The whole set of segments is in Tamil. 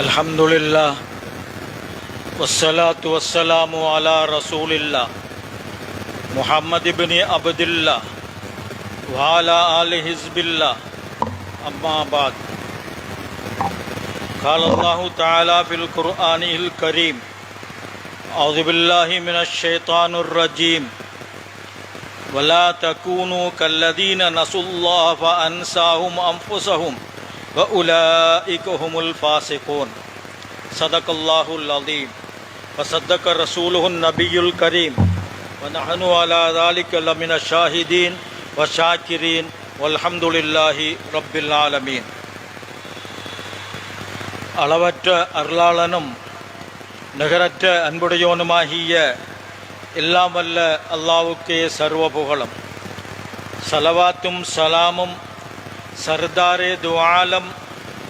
அல்ஹம்துலில்லாஹ் வஸ்ஸலாத்து வஸ்ஸலாமு அலா ரசூலில்லாஹ் முஹம்மது இப்னி அப்துல்லாஹ் வ அலா ஆலி ஹிஸ்பில்லாஹ் அம்மா பாத். قال الله تعالى في القرآن الكريم أعوذ بالله من الشيطان الرجيم ولا تكونوا كالذين نسوا الله فأنساهم أنفسهم وأولئك هم الفاسقون. صدق الله العظيم وصدق رسوله النبي الكريم ونحن على ذلك لمن الشاهدين والشاكرين والحمد لله رب العالمين. அளவற்ற அருளாளனும் நிகரற்ற அன்புடையோனுமாகிய எல்லாம் வல்ல அல்லாவுக்கே சர்வ புகழும். சலவாத்தும் சலாமும் சர்தாரே துஆலம்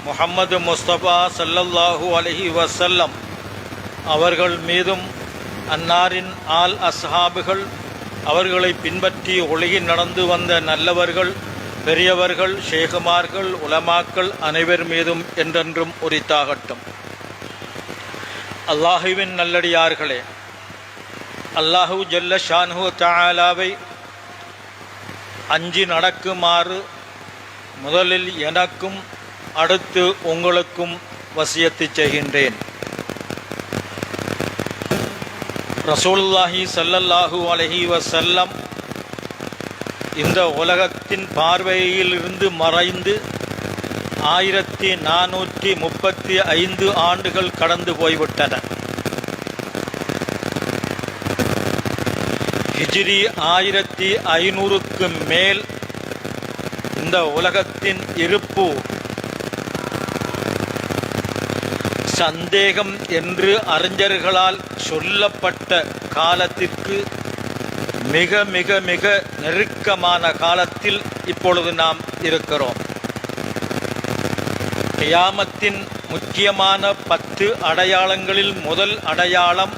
முஹம்மது முஸ்தபா ஸல்லல்லாஹு அலைஹி வஸல்லம் அவர்கள் மீதும் அன்னாரின் ஆல் அஸ்ஹாபுகள் அவர்களை பின்பற்றி ஒழுகி நடந்து வந்த நல்லவர்கள் பெரியவர்கள் ஷேகுமார்கள் உலமாக்கள் அனைவர் மீதும் என்றென்றும் உரித்தாகட்டும். அல்லாஹுவின் நல்லடியார்களே, அல்லாஹு ஜல்ல ஷான்ஹு தஆலாவை அஞ்சி நடக்குமாறு முதலில் எனக்கும் அடுத்து உங்களுக்கும் வசியத்து செய்கின்றேன். ரசூலுல்லாஹி ஸல்லல்லாஹு அலைஹி வஸல்லம் இந்த உலகத்தின் பார்வையிலிருந்து மறைந்து 1435 ஆண்டுகள் கடந்து போய்விட்டன. ஹிஜ்ரி 1500க்கு மேல் இந்த உலகத்தின் இருப்பு சந்தேகம் என்று அறிஞர்களால் சொல்லப்பட்ட காலத்திற்கு மிக மிக மிக நெருக்கமான காலத்தில் இப்பொழுது நாம் இருக்கிறோம். கியாமத்தின் முக்கியமான 10 அடையாளங்களில் முதல் அடையாளம்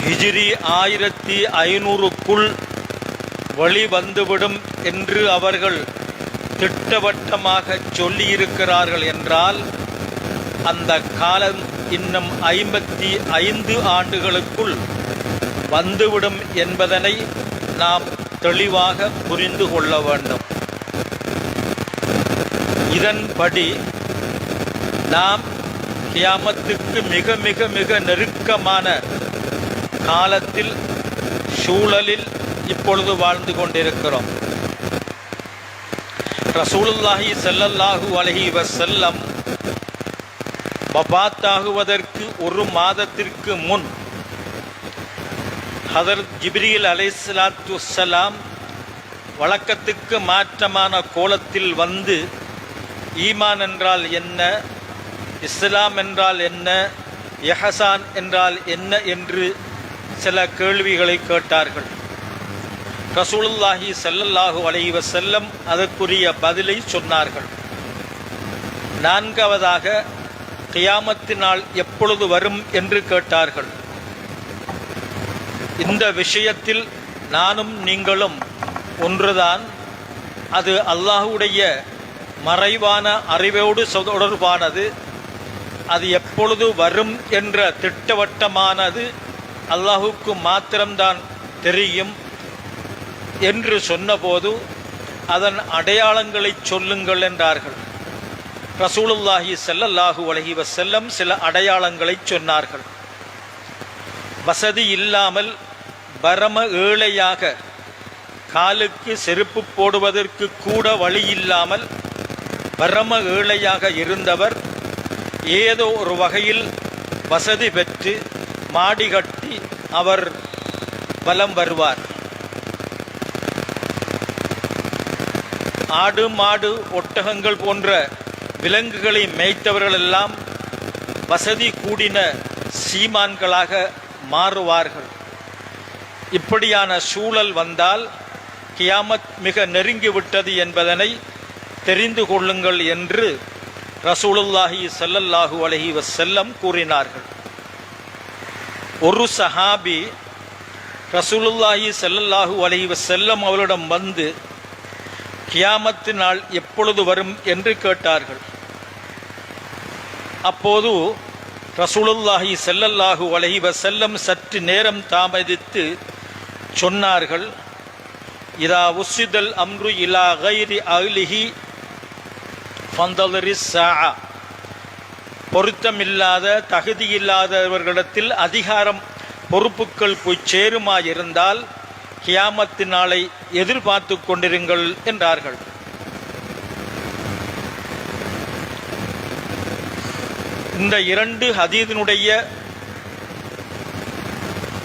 ஹிஜ்ரி 1500க்குள் வெளிவந்துவிடும் என்று அவர்கள் திட்டவட்டமாக சொல்லியிருக்கிறார்கள் என்றால் அந்த காலம் இன்னும் 55 ஆண்டுகளுக்குள் வந்துவிடும் என்பதனை நாம் தெளிவாக புரிந்து கொள்ள வேண்டும். இதன்படி நாம் கியாமத்துக்கு மிக மிக மிக நெருக்கமான காலத்தில் சூழலில் இப்பொழுது வாழ்ந்து கொண்டிருக்கிறோம். ரசூலுல்லாஹி ஸல்லல்லாஹு அலைஹி வஸல்லம் வஃபாத்தாகுவதற்கு ஒரு மாதத்திற்கு முன் ஹதரத் ஜிப்ரீல் அலைஹிஸ்ஸலாத்து வஸ்ஸலாம் வழக்கத்துக்கு மாற்றமான கோலத்தில் வந்து ஈமான் என்றால் என்ன, இஸ்லாம் என்றால் என்ன, இஹ்சான் என்றால் என்ன என்று சில கேள்விகளை கேட்டார்கள். ரசூலுல்லாஹி ஸல்லல்லாஹு அலைஹி வஸல்லம் அதற்குரிய பதிலை சொன்னார்கள். 4வதாக கியாமத்து நாள் எப்பொழுது வரும் என்று கேட்டார்கள். இந்த விஷயத்தில் நானும் நீங்களும் ஒன்றுதான். அது அல்லாஹுடைய மறைவான அறிவோடு தொடர்பானது. அது எப்பொழுது வரும் என்ற திட்டவட்டமானது அல்லாஹுக்கு மாத்திரம்தான் தெரியும் என்று சொன்னபோது அதன் அடையாளங்களை சொல்லுங்கள் என்றார்கள். ரசூலுல்லாஹி ஸல்லல்லாஹு அலைஹி வஸல்லம் சில அடையாளங்களை சொன்னார்கள். வசதி இல்லாமல் பரம ஏழையாக காலுக்கு செருப்பு போடுவதற்கு கூட வழி இல்லாமல் பரம ஏழையாக இருந்தவர் ஏதோ ஒரு வகையில் வசதி பெற்று மாடி கட்டி அவர் வலம் வருவார். ஆடு மாடு ஒட்டகங்கள் போன்ற விலங்குகளை மேய்த்தவர்களெல்லாம் வசதி கூடின சீமான்களாக மாறுவார்கள். இப்படியான சூழல் வந்தால் கியாமத் மிக நெருங்கிவிட்டது என்பதனை தெரிந்து கொள்ளுங்கள் என்று ரசூலுல்லாஹி ஸல்லல்லாஹு அலைஹி வஸல்லம் கூறினார்கள். ஒரு சஹாபி ரசூலுல்லாஹி ஸல்லல்லாஹு அலைஹி வஸல்லம் அவரிடம் வந்து கியாமத்து நாள் எப்பொழுது வரும் என்று கேட்டார்கள். அப்போது ரசூலுல்லாஹி ஸல்லல்லாஹு அலைஹி வஸல்லம் சற்று நேரம் தாமதித்து சொன்னார்கள், இதா உஸ்ஸிதல் அம்ரு இலா கைரி அஹ்லிஹி ஃபந்தலிரிஸ் ஸாஅ. பொருத்தமில்லாத தகுதியில்லாதவர்களிடத்தில் அதிகாரம் பொறுப்புகள் போய் சேருமாயிருந்தால் கியாமத்து நாளை எதிர்பார்த்து கொண்டிருங்கள் என்றார்கள். இந்த இரண்டு ஹதீஸினுடைய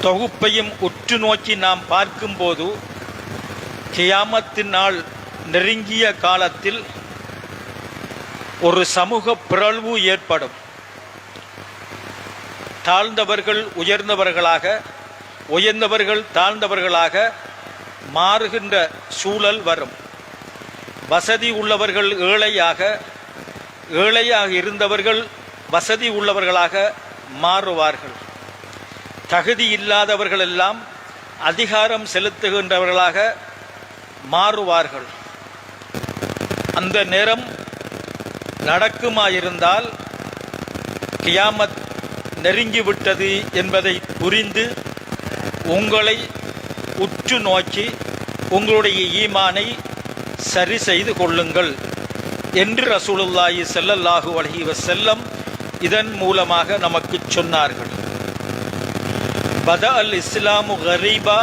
தொகுப்பையும் உற்று நோக்கி நாம் பார்க்கும்போது கியாமத்து நாள் நெருங்கிய காலத்தில் ஒரு சமூக பிறழ்வு ஏற்படும். தாழ்ந்தவர்கள் உயர்ந்தவர்களாக, உயர்ந்தவர்கள் தாழ்ந்தவர்களாக மாறுகின்ற சூழல் வரும். வசதி உள்ளவர்கள் ஏழையாக, ஏழையாக இருந்தவர்கள் வசதி உள்ளவர்களாக மாறுவார்கள். தகுதி இல்லாதவர்கள் எல்லாம் அதிகாரம் செலுத்துகின்றவர்களாக மாறுவார்கள். அந்த நேரம் நடக்குமாயிருந்தால் கியாமத் நெருங்கிவிட்டது என்பதை புரிந்து உங்களை உற்று நோக்கி உங்களுடைய ஈமானை சரி செய்து கொள்ளுங்கள் என்று ரசூலுல்லாஹி ஸல்லல்லாஹு அலைஹி வஸல்லம் இதன் மூலமாக நமக்கு சொன்னார்கள். பதா அல் இஸ்லாமு கரீபா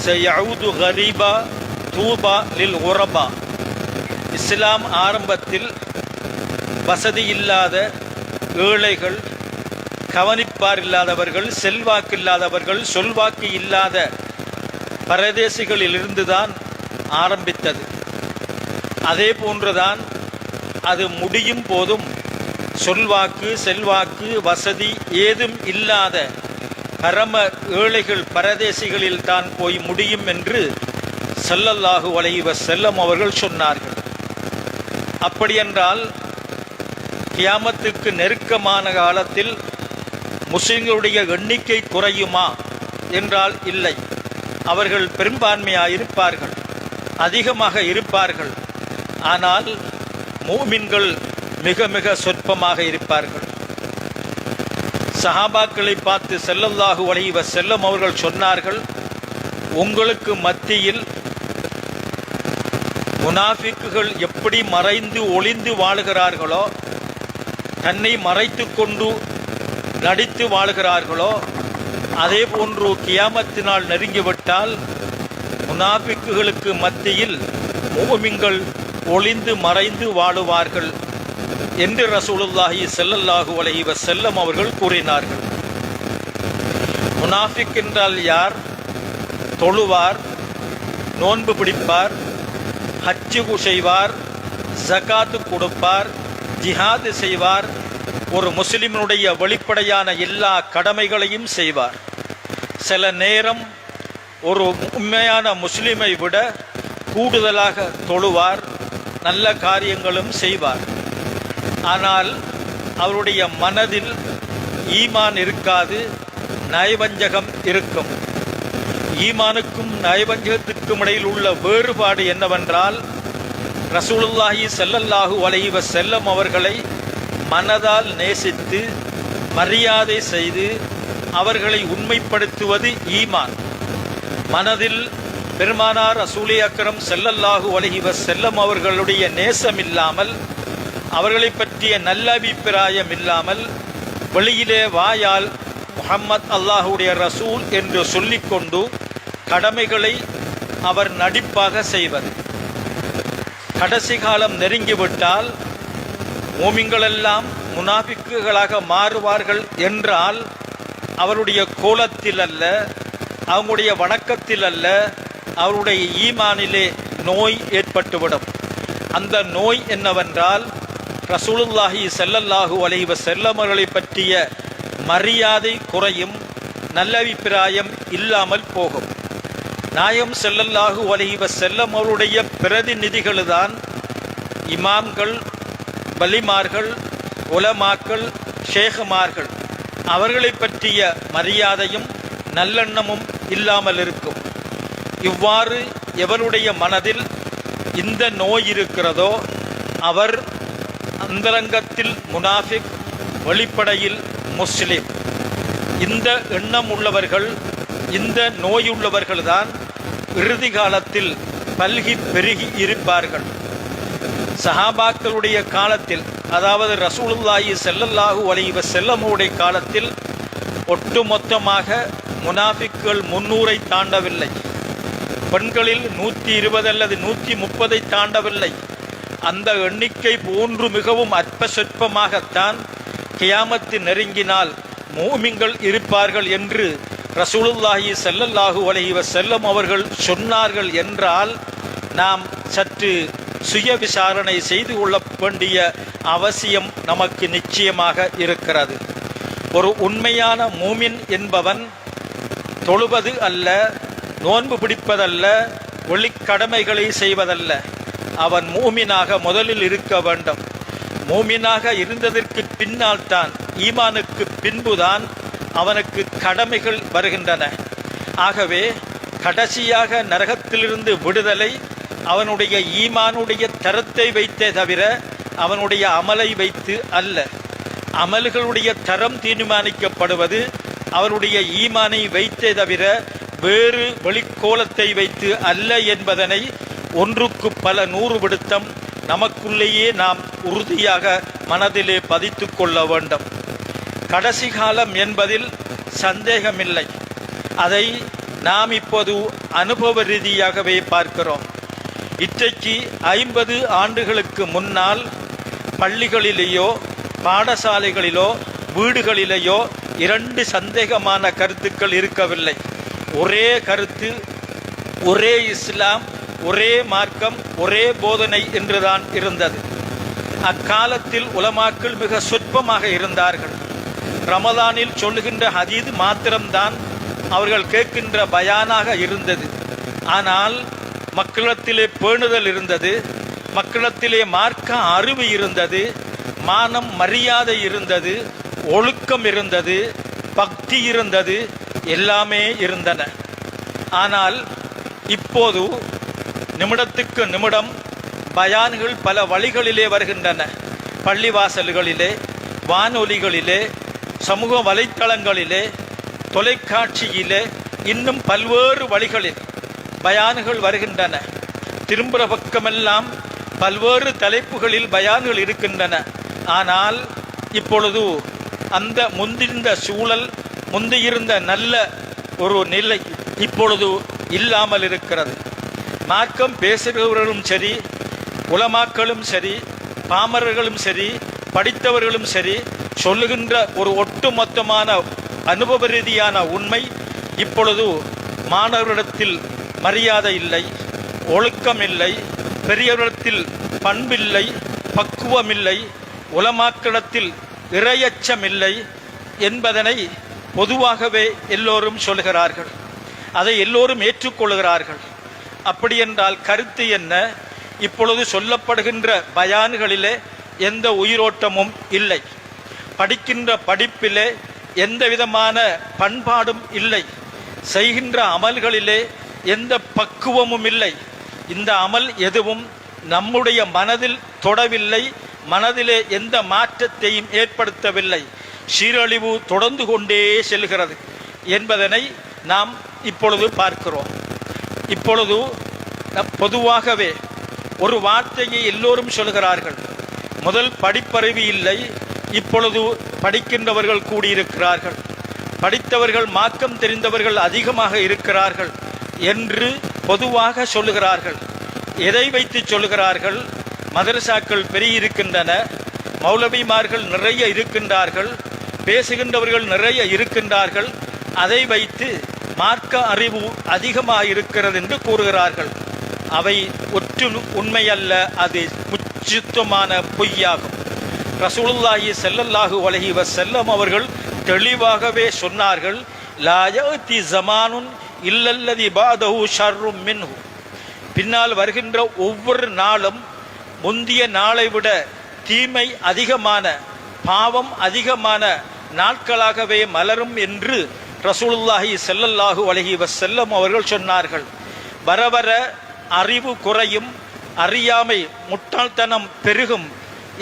சயஊது கரீபா தூபா லில் உரபா. இஸ்லாம் ஆரம்பத்தில் வசதி இல்லாத ஏழைகள், கவனிப்பார் இல்லாதவர்கள், செல்வாக்கு இல்லாதவர்கள், சொல்வாக்கு இல்லாத பரதேசிகளிலிருந்துதான் ஆரம்பித்தது. அதே போன்றுதான் அது முடியும் போதும் சொல்வாக்கு, செல்வாக்கு, வசதி ஏதும் இல்லாத பரம ஏழைகள் பரதேசிகளில் தான் போய் முடியும் என்று ஸல்லல்லாஹு அலைஹி வஸல்லம் அவர்கள் சொன்னார்கள். அப்படியென்றால் கியாமத்துக்கு நெருக்கமான காலத்தில் முஸ்லிம்களுடைய எண்ணிக்கை குறையுமா என்றால் இல்லை. அவர்கள் பெரும்பான்மையாக இருப்பார்கள், அதிகமாக இருப்பார்கள். ஆனால் மூமின்கள் மிக மிக சொற்பமாக இருப்பார்கள். சஹாபாக்களை பார்த்து ஸல்லல்லாஹு அலைஹி வஸல்லம் அவர்கள் சொன்னார்கள், உங்களுக்கு மத்தியில் முனாஃபிக்குகள் எப்படி மறைந்து ஒளிந்து வாழுகிறார்களோ, தன்னை மறைத்து கொண்டு நடித்து வாழுகிறார்களோ, அதே போன்று கியாமத்தினால் நெருங்கிவிட்டால் முனாஃபிக்குகளுக்கு மத்தியில் மூமின்கள் ஒளிந்து மறைந்து வாழுவார்கள் என்று ரசூலுல்லாஹி ஸல்லல்லாஹு அலைஹி வஸல்லம் அவர்கள் கூறினார்கள். முனாஃபிக் என்றால் யார்? தொழுவார், நோன்பு பிடிப்பார், ஹஜ்ஜு செய்வார், ஜகாத்து கொடுப்பார், ஜிஹாது செய்வார், ஒரு முஸ்லிமினுடைய வெளிப்படையான எல்லா கடமைகளையும் செய்வார். சில நேரம் ஒரு உண்மையான முஸ்லிமை விட கூடுதலாக தொழுவார், நல்ல காரியங்களும் செய்வார். ஆனால் அவருடைய மனதில் ஈமான் இருக்காது, நயவஞ்சகம் இருக்கும். ஈமானுக்கும் நயவஞ்சகத்திற்கும் இடையில் உள்ள வேறுபாடு என்னவென்றால், ரசூலுல்லாஹி ஸல்லல்லாஹு அலைஹி வஸல்லம் அவர்களை மனதால் நேசித்து மரியாதை செய்து அவர்களை உண்மைப்படுத்துவது ஈமான். மனதில் பெருமானார் ரசூலே அக்ரம் ஸல்லல்லாஹு அலைஹி வஸல்லம் அவர்களுடைய நேசம் இல்லாமல், அவர்களை பற்றிய நல்ல அபிப்பிராயம் இல்லாமல், வெளியிலே வாயால் முஹம்மத் அல்லாஹுடைய ரசூல் என்று சொல்லிக்கொண்டு கடமைகளை அவர் நடிப்பாக செய்வர். கடைசி காலம் நெருங்கிவிட்டால் மூமின்களெல்லாம் முனாஃபிக்குகளாக மாறுவார்கள் என்றால் அவருடைய கோலத்தில் அல்ல, அவங்களுடைய வணக்கத்தில் அல்ல, அவருடைய ஈமானிலே நோய் ஏற்பட்டுவிடும். அந்த நோய் என்னவென்றால், ரசூலுல்லாஹி ஸல்லல்லாஹு அலைஹி வஸல்லம் அவர்களை பற்றிய மரியாதை குறையும், நல்ல அபிப்பிராயம் இல்லாமல் போகும். நாயம் ஸல்லல்லாஹு அலைஹி வஸல்லம் அவருடைய பிரதிநிதிகள்தான் இமாம்கள், வலிமார்கள், உலமாக்கள், ஷேகுமார்கள். அவர்களை பற்றிய மரியாதையும் நல்லெண்ணமும் இல்லாமல் இருக்கும். இவ்வாறு எவருடைய மனதில் இந்த நோய் இருக்கிறதோ அவர் அந்தரங்கத்தில் முனாஃபிக், வெளிப்படையில் முஸ்லிம். இந்த எண்ணம் உள்ளவர்கள், இந்த நோயுள்ளவர்கள்தான் இறுதி காலத்தில் பல்கி பெருகி இருப்பார்கள். சஹாபாக்களுடைய காலத்தில், அதாவது ரசூலுல்லாஹி ஸல்லல்லாஹு அலைஹி வஸல்லமுடைய காலத்தில் ஒட்டுமொத்தமாக முனாஃபிக்குகள் 300-ஐ தாண்டவில்லை. பெண்களில் 120 அல்லது 130-ஐ தாண்டவில்லை. அந்த எண்ணிக்கை போன்று மிகவும் அற்ப சொற்பமாகத்தான் கியாமத்து நெருங்கினால் மூமின்கள் இருப்பார்கள் என்று ரசூலுல்லாஹி ஸல்லல்லாஹு அலைஹி வஸல்லம் அவர்கள் சொன்னார்கள் என்றால் நாம் சற்று சுய விசாரணை செய்து கொள்ள வேண்டிய அவசியம் நமக்கு நிச்சயமாக இருக்கிறது. ஒரு உண்மையான மூமின் என்பவன் தொழுவது அல்ல, நோன்பு பிடிப்பதல்ல, ஒளிக்கடமைகளை செய்வதல்ல. அவன் மூமினாக முதலில் இருக்க வேண்டும். மூமினாக இருந்ததற்கு பின்னால் தான், ஈமானுக்கு பின்புதான் அவனுக்கு கடமைகள் வருகின்றன. ஆகவே கடைசியாக நரகத்திலிருந்து விடுதலை அவனுடைய ஈமானுடைய தரத்தை வைத்தே தவிர அவனுடைய அமலை வைத்து அல்ல. அமல்களுடைய தரம் தீர்மானிக்கப்படுவது அவனுடைய ஈமானை வைத்தே தவிர வேறு வெளிக்கோலத்தை வைத்து அல்ல என்பதனை ஒன்றுக்கு பல 100 விடுத்தம் நமக்குள்ளேயே நாம் உறுதியாக மனதிலே பதித்து கொள்ள வேண்டும். கடைசி காலம் என்பதில் சந்தேகமில்லை. அதை நாம் இப்போது அனுபவ ரீதியாகவே பார்க்கிறோம். இன்றைக்கு 50 ஆண்டுகளுக்கு முன்னால் பள்ளிகளிலேயோ பாடசாலைகளிலோ வீடுகளிலேயோ 2 சந்தேகமான கருத்துக்கள் இருக்கவில்லை. ஒரே கருத்து, ஒரே இஸ்லாம், ஒரே மார்க்கம், ஒரே போதனை என்றுதான் இருந்தது. அக்காலத்தில் உலமாக்கள் மிக சொற்பமாக இருந்தார்கள். ரமலானில் சொல்லுகின்ற ஹதீஸ் மாத்திரம்தான் அவர்கள் கேட்கின்ற பயானாக இருந்தது. ஆனால் மக்களிடத்திலே பேணுதல் இருந்தது, மக்களிடத்திலே மார்க்க அறிவு இருந்தது, மானம் மரியாதை இருந்தது, ஒழுக்கம் இருந்தது, பக்தி இருந்தது, எல்லாமே இருந்தன. ஆனால் இப்போது நிமிடத்துக்கு நிமிடம் பயான்கள் பல வழிகளிலே வருகின்றன. பள்ளிவாசல்களிலே, வானொலிகளிலே, சமூக வலைத்தளங்களிலே, தொலைக்காட்சியிலே, இன்னும் பல்வேறு வழிகளில் பயான்கள் வருகின்றன. திரும்புகிற பக்கமெல்லாம் பல்வேறு தலைப்புகளில் பயான்கள் இருக்கின்றன. ஆனால் இப்பொழுது அந்த முந்திருந்த சூழல், முந்தியிருந்த நல்ல ஒரு நிலை இப்பொழுது இல்லாமல் இருக்கிறது. மார்க்கம் பேசுகிறவர்களும் சரி, உலமாக்களும் சரி, பாமரர்களும் சரி, படித்தவர்களும் சரி, சொல்லுகின்ற ஒரு ஒட்டுமொத்தமான அனுபவ ரீதியான உண்மை, இப்பொழுது மாணவரிடத்தில் மரியாதை இல்லை, ஒழுக்கம் இல்லை, பெரியவரிடத்தில் பண்பில்லை, பக்குவமில்லை, உலமாக்களிடத்தில் இறையச்சமில்லை என்பதனை பொதுவாகவே எல்லோரும் சொல்கிறார்கள். அதை எல்லோரும் ஏற்றுக்கொள்கிறார்கள். அப்படி என்றால் கருத்து என்ன? இப்பொழுது சொல்லப்படுகின்ற பயான்களிலே எந்த உயிரோட்டமும் இல்லை. படிக்கின்ற படிப்பிலே எந்த விதமான பண்பாடும் இல்லை. செய்கின்ற அமல்களிலே எந்த பக்குவமும் இல்லை. இந்த அமல் எதுவும் நம்முடைய மனதில் தொடவில்லை, மனதிலே எந்த மாற்றத்தையும் ஏற்படுத்தவில்லை. சீரழிவு தொடர்ந்து கொண்டே செல்கிறது என்பதனை நாம் இப்பொழுது பார்க்கிறோம். இப்பொழுது பொதுவாகவே ஒரு வார்த்தையை எல்லோரும் சொல்கிறார்கள். முதல் படிப்பறிவு இல்லை, இப்பொழுது படிக்கின்றவர்கள் கூடியிருக்கிறார்கள், படித்தவர்கள் மார்க்கம் தெரிந்தவர்கள் அதிகமாக இருக்கிறார்கள் என்று பொதுவாக சொல்லுகிறார்கள். எதை வைத்து சொல்லுகிறார்கள்? மதரசாக்கள் பெருகியிருக்கின்றன, மௌலவிமார்கள் நிறைய இருக்கின்றார்கள், பேசுகின்றவர்கள் நிறைய இருக்கின்றார்கள், அதை வைத்து மார்க்க அறிவு அதிகமாக இருக்கிறது என்று கூறுகிறார்கள். அவை ஒற்று உண்மையல்ல, அது முச்சுத்தமான பொய்யாகும். ரசூலுல்லாஹி ஸல்லல்லாஹு அலைஹி வஸல்லம் அவர்கள் தெளிவாகவே சொன்னார்கள், லா யஅதி ஸமானுன் இல்லல்லதி பாதஹு ஷர்ரும் மின்ஹு. பின்னால் வருகின்ற ஒவ்வொரு நாளும் முந்திய நாளை விட தீமை அதிகமான, பாவம் அதிகமான நாட்களாகவே மலரும் என்று ரசூலுல்லாஹி ஸல்லல்லாஹு அலைஹி வஸல்லம் அவர்கள் சொன்னார்கள். வர வர அறிவு குறையும், அறியாமை முட்டாள்தனம் பெருகும்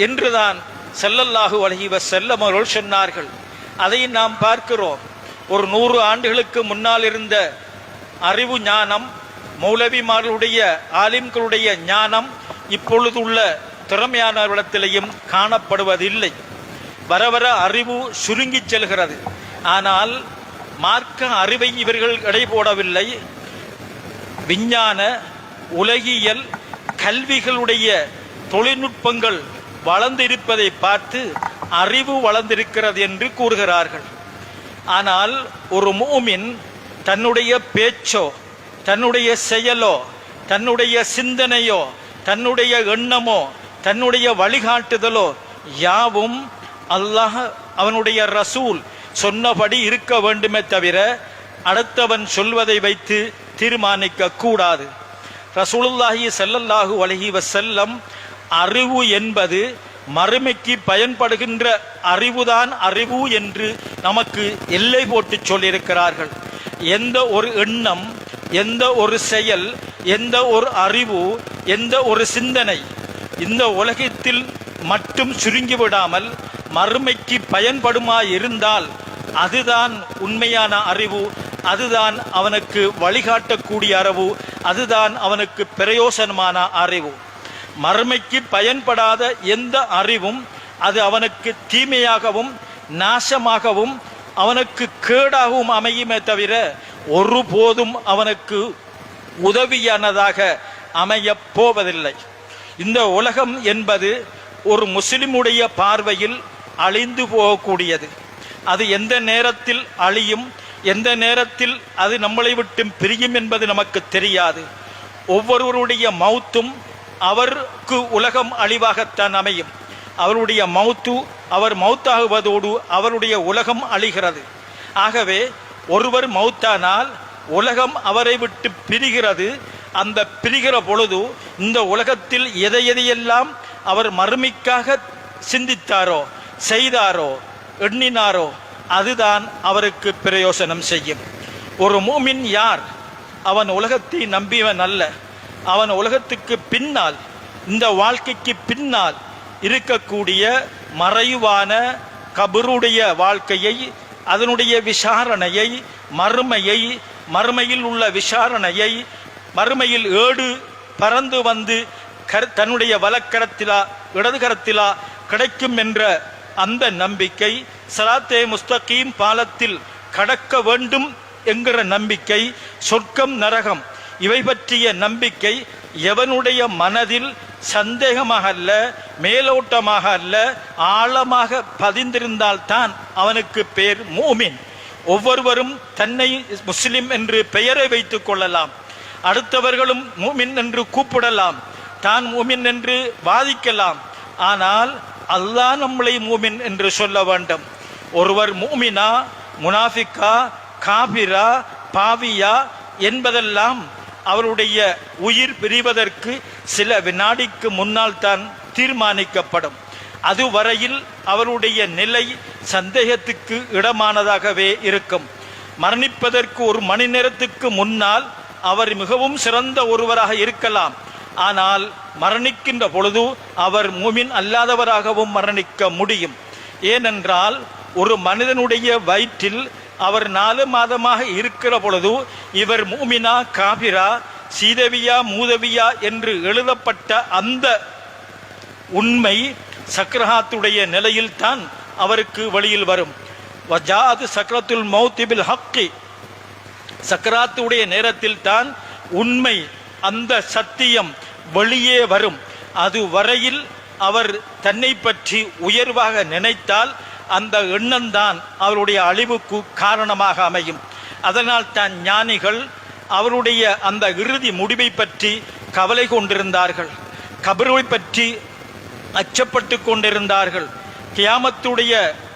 என்றுதான் ஸல்லல்லாஹு அலைஹி வஸல்லம் அவர்கள் சொன்னார்கள். அதை நாம் பார்க்கிறோம். ஒரு 100 ஆண்டுகளுக்கு முன்னால் இருந்த அறிவு ஞானம், மௌலவிமார்களுடைய ஆலிம்களுடைய ஞானம் இப்பொழுதுள்ள திறமையானவரிடத்திலேயும் காணப்படுவதில்லை. வர வர அறிவு சுருங்கி செல்கிறது. ஆனால் மார்க்க அறிவை இவர்கள் எடை போடவில்லை. விஞ்ஞான, உலகியல், கல்விகளுடைய தொழில்நுட்பங்கள் வளர்ந்திருப்பதை பார்த்து அறிவு வளர்ந்திருக்கிறது என்று கூறுகிறார்கள். ஆனால் ஒரு மூமின் தன்னுடைய பேச்சோ, தன்னுடைய செயலோ, தன்னுடைய சிந்தனையோ, தன்னுடைய எண்ணமோ, தன்னுடைய வழிகாட்டுதலோ யாவும் அல்லாஹ் அவனுடைய ரசூல் சொன்னபடி இருக்க வேண்டுமே தவிர அடுத்தவன் சொல்வதை வைத்து தீர்மானிக்க கூடாது. ரசூலுல்லாஹி ஸல்லல்லாஹு அலைஹி வஸல்லம் அறிவு என்பது மறுமைக்கு பயன்படுகின்ற அறிவுதான் அறிவு என்று நமக்கு எல்லை போட்டு சொல்லியிருக்கிறார்கள். எந்த ஒரு எண்ணம், எந்த ஒரு செயல், எந்த ஒரு அறிவு, எந்த ஒரு சிந்தனை இந்த உலகத்தில் மட்டும் சுருங்கிவிடாமல் மறுமைக்கு பயன்படுமா இருந்தால் அதுதான் உண்மையான அறிவு, அதுதான் அவனுக்கு வழிகாட்டக்கூடிய அறிவு, அதுதான் அவனுக்கு பிரயோசனமான அறிவு. மறுமைக்கு பயன்படாத எந்த அறிவும் அது அவனுக்கு தீமையாகவும் நாசமாகவும் அவனுக்கு கேடாகவும் அமையுமே தவிர ஒருபோதும் அவனுக்கு உதவியானதாக அமையப் போவதில்லை. இந்த உலகம் என்பது ஒரு முஸ்லிமுடைய பார்வையில் அழிந்து போகக்கூடியது. அது எந்த நேரத்தில் அழியும், எந்த நேரத்தில் அது நம்மளை விட்டு பிரியும் என்பது நமக்கு தெரியாது. ஒவ்வொருவருடைய மௌத்தும் அவருக்கு உலகம் அழிவாகத்தான் அமையும். அவருடைய மௌத்து, அவர் மௌத்தாகுவதோடு அவருடைய உலகம் அழிகிறது. ஆகவே ஒருவர் மௌத்தானால் உலகம் அவரை விட்டு பிரிகிறது. அந்த பிரிகிற பொழுது இந்த உலகத்தில் எதையெல்லாம் அவர் மறுமைக்காக சிந்தித்தாரோ, செய்தாரோ, எண்ணினாரோ அதுதான் அவருக்கு பிரயோசனம் செய்யும். ஒரு மூமின் யார்? அவன் உலகத்தை நம்பியவன் அல்ல. அவன் உலகத்துக்கு பின்னால், இந்த வாழ்க்கைக்கு பின்னால் இருக்கக்கூடிய மறைவான கபருடைய வாழ்க்கையை, அதனுடைய விசாரணையை, மறுமையை, மறுமையில் உள்ள விசாரணையை, மறுமையில் ஏடு பறந்து வந்து தன்னுடைய வலக்கரத்திலா இடது கரத்திலா கிடைக்கும் என்ற அந்த நம்பிக்கை, ஸிராத்தே முஸ்தகீம் பாலத்தில் கடக்க வேண்டும் என்கிற நம்பிக்கை, சொர்க்கம் நரகம் இவை பற்றிய நம்பிக்கை எவனுடைய மனதில் சந்தேகமாக அல்ல, மேலோட்டமாக அல்ல, ஆழமாக பதிந்திருந்தால்தான் அவனுக்கு பேர் மூமின். ஒவ்வொருவரும் தன்னை முஸ்லிம் என்று பெயரை வைத்துக் கொள்ளலாம். அடுத்தவர்களும் மூமின் என்று கூப்பிடலாம், தான் மூமின் என்று வாதிக்கலாம். ஆனால் அல்லாஹ் நம்மளை மூமின் என்று சொல்ல வேண்டும். ஒருவர் மூமினா, முனாஃபிக்கா, காபிரா, பாவியா என்பதெல்லாம் அவருடைய உயிர் பிரிவதற்கு சில வினாடிக்கு முன்னால் தான் தீர்மானிக்கப்படும். அதுவரையில் அவருடைய நிலை சந்தேகத்துக்கு இடமானதாகவே இருக்கும். மரணிப்பதற்கு ஒரு மணி நேரத்துக்கு முன்னால் அவர் மிகவும் சிறந்த ஒருவராக இருக்கலாம். ஆனால் மரணிக்கின்ற பொழுது அவர் மூமின் அல்லாதவராகவும் மரணிக்க முடியும். ஏனென்றால் ஒரு மனிதனுடைய வயிற்றில் அவர் 4 மாதமாக இருக்கிற பொழுது இவர் மூமினா, காபிரா, சீதவியா, மூதவியா என்று எழுதப்பட்ட அந்த உண்மை சக்ரஹாத்துடைய நிலையில் தான் அவருக்கு வழியில் வரும். வஜாது சக்ரத்துல் மௌத் பில் ஹக்கி, சக்ராத்துடைய நேரத்தில் தான் உண்மை, அந்த சத்தியம் வெளியே வரும். அது வரையில் அவர் தன்னை பற்றி உயர்வாக நினைத்தால் அந்த எண்ணம்தான் அவருடைய அழிவுக்கு காரணமாக அமையும். அதனால் தான் ஞானிகள் அவருடைய அந்த இறுதி முடிவை பற்றி கவலை கொண்டிருந்தார்கள், கபரை பற்றி அச்சப்பட்டு கொண்டிருந்தார்கள், கியாமத்துடைய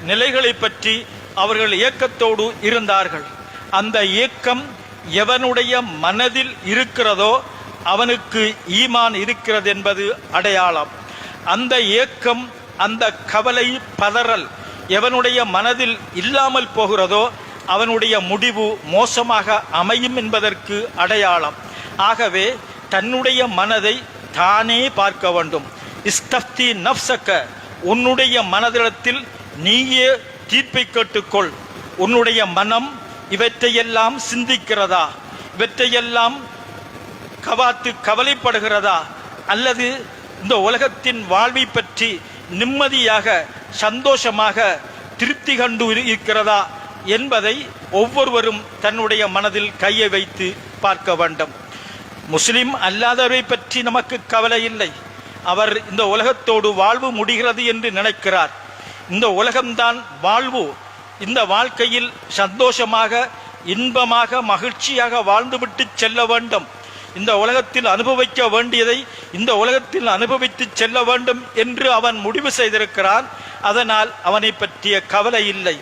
நிலைகளை பற்றி அவர்கள் ஏக்கத்தோடு இருந்தார்கள். அந்த ஏக்கம் எவனுடைய மனதில் இருக்கிறதோ அவனுக்கு ஈமான் இருக்கிறது என்பது அடையாளம். அந்த ஏக்கம், அந்த கவலை, பதறல் எவனுடைய மனதில் இல்லாமல் போகிறதோ அவனுடைய முடிவு மோசமாக அமையும் என்பதற்கு அடையாளம். ஆகவே தன்னுடைய மனதை தானே பார்க்க வேண்டும். இஸ்தஃப்தி நஃப்ஸக, உன்னுடைய மனதிடத்தில் நீயே தீர்ப்பை கேட்டுக்கொள். உன்னுடைய மனம் இவற்றையெல்லாம் சிந்திக்கிறதா, இவற்றையெல்லாம் கவலைப்படுகிறதா, அல்லது இந்த உலகத்தின் வாழ்வை பற்றி நிம்மதியாக சந்தோஷமாக திருப்தி கண்டு இருக்கிறதா என்பதை ஒவ்வொருவரும் தன்னுடைய மனதில் கையை வைத்து பார்க்க வேண்டும். முஸ்லிம் அல்லாதவரை பற்றி நமக்கு கவலை இல்லை. அவர் இந்த உலகத்தோடு வாழ்வு முடிகிறது என்று நினைக்கிறார். இந்த உலகம்தான் வாழ்வு. இந்த வாழ்க்கையில் சந்தோஷமாக இன்பமாக மகிழ்ச்சியாக வாழ்ந்துவிட்டு செல்ல வேண்டும். இந்த உலகத்தில் அனுபவிக்க வேண்டியதை இந்த உலகத்தில் அனுபவித்து செல்ல வேண்டும் என்று அவன் முடிவு செய்திருக்கிறான். அதனால் அவனை பற்றிய கவலை இல்லை.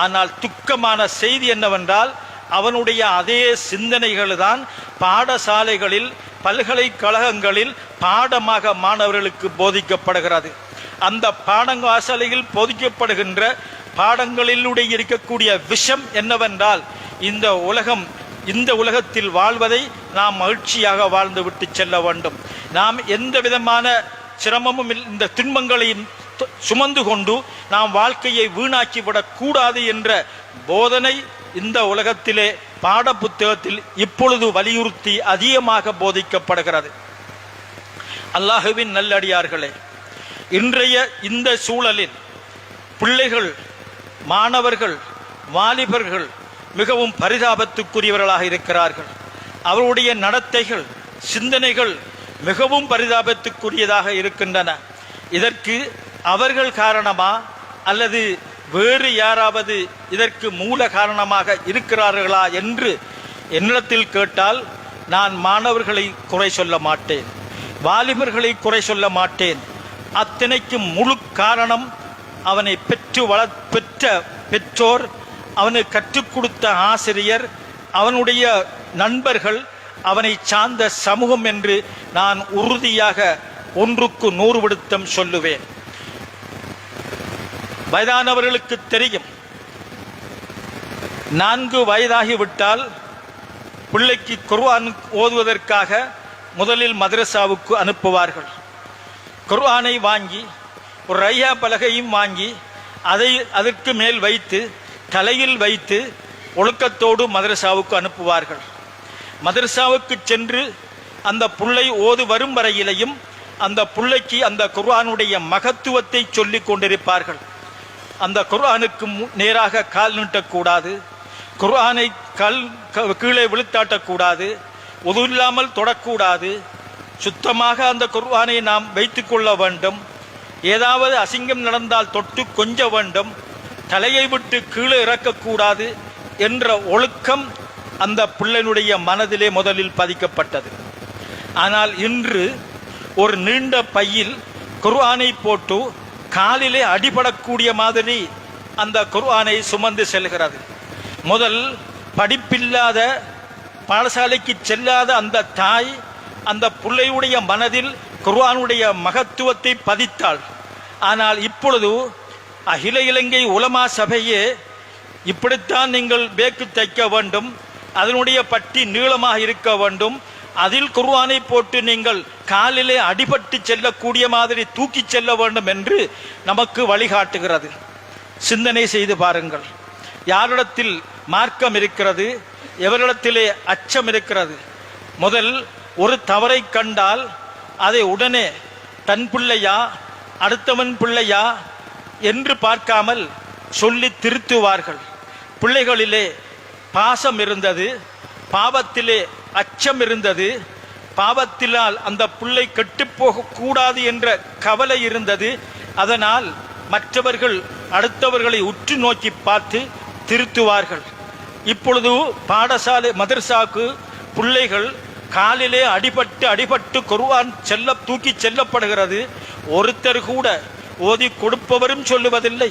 ஆனால் துக்கமான செய்தி என்னவென்றால், அவனுடைய அதே சிந்தனைகள் தான் பாடசாலைகளில் பல்கலைக்கழகங்களில் பாடமாக மாணவர்களுக்கு போதிக்கப்படுகிறது. அந்த பாடசாலையில் போதிக்கப்படுகின்ற பாடங்களிலுடைய இருக்கக்கூடிய விஷம் என்னவென்றால், இந்த உலகத்தில் வாழ்வதை நாம் மகிழ்ச்சியாக வாழ்ந்து விட்டு செல்ல வேண்டும். நாம் எந்த விதமான சிரமமும் இந்த துன்பங்களையும் சுமந்து கொண்டு நாம் வாழ்க்கையை வீணாக்கிவிடக் கூடாது என்ற போதனை இந்த உலகத்திலே பாட புத்தகத்தில் இப்பொழுது வலியுறுத்தி அதிகமாக போதிக்கப்படுகிறது. அல்லாஹுவின் நல்லடியார்களே, இன்றைய இந்த சூழலில் பிள்ளைகள், மாணவர்கள், வாலிபர்கள் மிகவும் பரிதாபத்துக்குரியவர்களாக இருக்கிறார்கள். அவருடைய நடத்தைகள், சிந்தனைகள் மிகவும் பரிதாபத்துக்குரியதாக இருக்கின்றன. இதற்கு அவர்கள் காரணமா அல்லது வேறு யாராவது இதற்கு மூல காரணமாக இருக்கிறார்களா என்று என்னிடத்தில் கேட்டால், நான் மாணவர்களை குறை சொல்ல மாட்டேன், வாலிபர்களை குறை சொல்ல மாட்டேன். அத்தனைக்கு முழு காரணம் அவனை பெற்ற பெற்றோர், அவனுக்கு கற்றுக் கொடுத்த ஆசிரியர், அவனுடைய நண்பர்கள், அவனை சார்ந்த சமூகம் என்று நான் உறுதியாக 100க்கு 100 விடுத்தம் சொல்லுவேன். வயதானவர்களுக்கு தெரியும், 4 வயதாகிவிட்டால் பிள்ளைக்கு குர்ஆன் ஓதுவதற்காக முதலில் மதரசாவுக்கு அனுப்புவார்கள். குர்ஆனை வாங்கி ஒரு ரையா பலகையும் வாங்கி அதற்கு மேல் வைத்து தலையில் வைத்து ஒழுக்கத்தோடு மதரசாவுக்கு அனுப்புவார்கள். மதரசாவுக்கு சென்று அந்த புள்ளை ஓது வரும் வரையிலையும் அந்த புள்ளைக்கு அந்த குர்ஆனுடைய மகத்துவத்தை சொல்லிக் கொண்டிருப்பார்கள். அந்த குர்ஆனுக்கு நேராக கால் நீட்டக்கூடாது, குர்ஆனை கீழே விழுத்தாட்டக்கூடாது, உது இல்லாமல் தொடக்கூடாது, சுத்தமாக அந்த குர்ஆனை நாம் வைத்துக் கொள்ள வேண்டும், ஏதாவது அசிங்கம் நடந்தால் தொட்டு கொஞ்ச வேண்டும், தலையை விட்டு கீழே இறக்கக்கூடாது என்ற ஒழுக்கம் அந்த பிள்ளையினுடைய மனதிலே முதலில் பதிக்கப்பட்டது. ஆனால் இன்று ஒரு நீண்ட பையில் குர்ஆனை போட்டு காலிலே அடிபடக்கூடிய மாதிரி அந்த குர்ஆனை சுமந்து செல்கிறது. முதல் படிப்பில்லாத பாடசாலைக்கு செல்லாத அந்த தாய் அந்த பிள்ளையுடைய மனதில் குர்ஆனுடைய மகத்துவத்தை பதித்தாள். ஆனால் இப்பொழுது அகில இலங்கை உலமா சபையே இப்படித்தான் நீங்கள் பேக்கு தைக்க வேண்டும், அதனுடைய பட்டி நீளமாக இருக்க வேண்டும், அதில் குர்ஆனை போட்டு நீங்கள் காலிலே அடிபட்டு செல்லக்கூடிய மாதிரி தூக்கி செல்ல வேண்டும் என்று நமக்கு வழிகாட்டுகிறது. சிந்தனை செய்து பாருங்கள், யாரிடத்தில் மார்க்கம் இருக்கிறது, எவரிடத்திலே அச்சம் இருக்கிறது? முதல் ஒரு தவறை கண்டால் அதை உடனே தன் பிள்ளையா அடுத்தவன் பிள்ளையா என்று பார்க்காமல் சொல்லி திருத்துவார்கள். பிள்ளைகளிலே பாசம் இருந்தது, பாவத்திலே அச்சம் இருந்தது, பாவத்தினால் அந்த பிள்ளை கெட்டுப்போக கூடாது என்ற கவலை இருந்தது. அதனால் மற்றவர்கள் அடுத்தவர்களை உற்று நோக்கி பார்த்து திருத்துவார்கள். இப்பொழுது பாடசாலை மதரசாவுக்கு பிள்ளைகள் காலிலே அடிபட்டு குர்ஆன் தூக்கி செல்லப்படுகிறது. ஒருத்தர் கூட ஓதி கொடுப்பவரும் சொல்லுவதில்லை,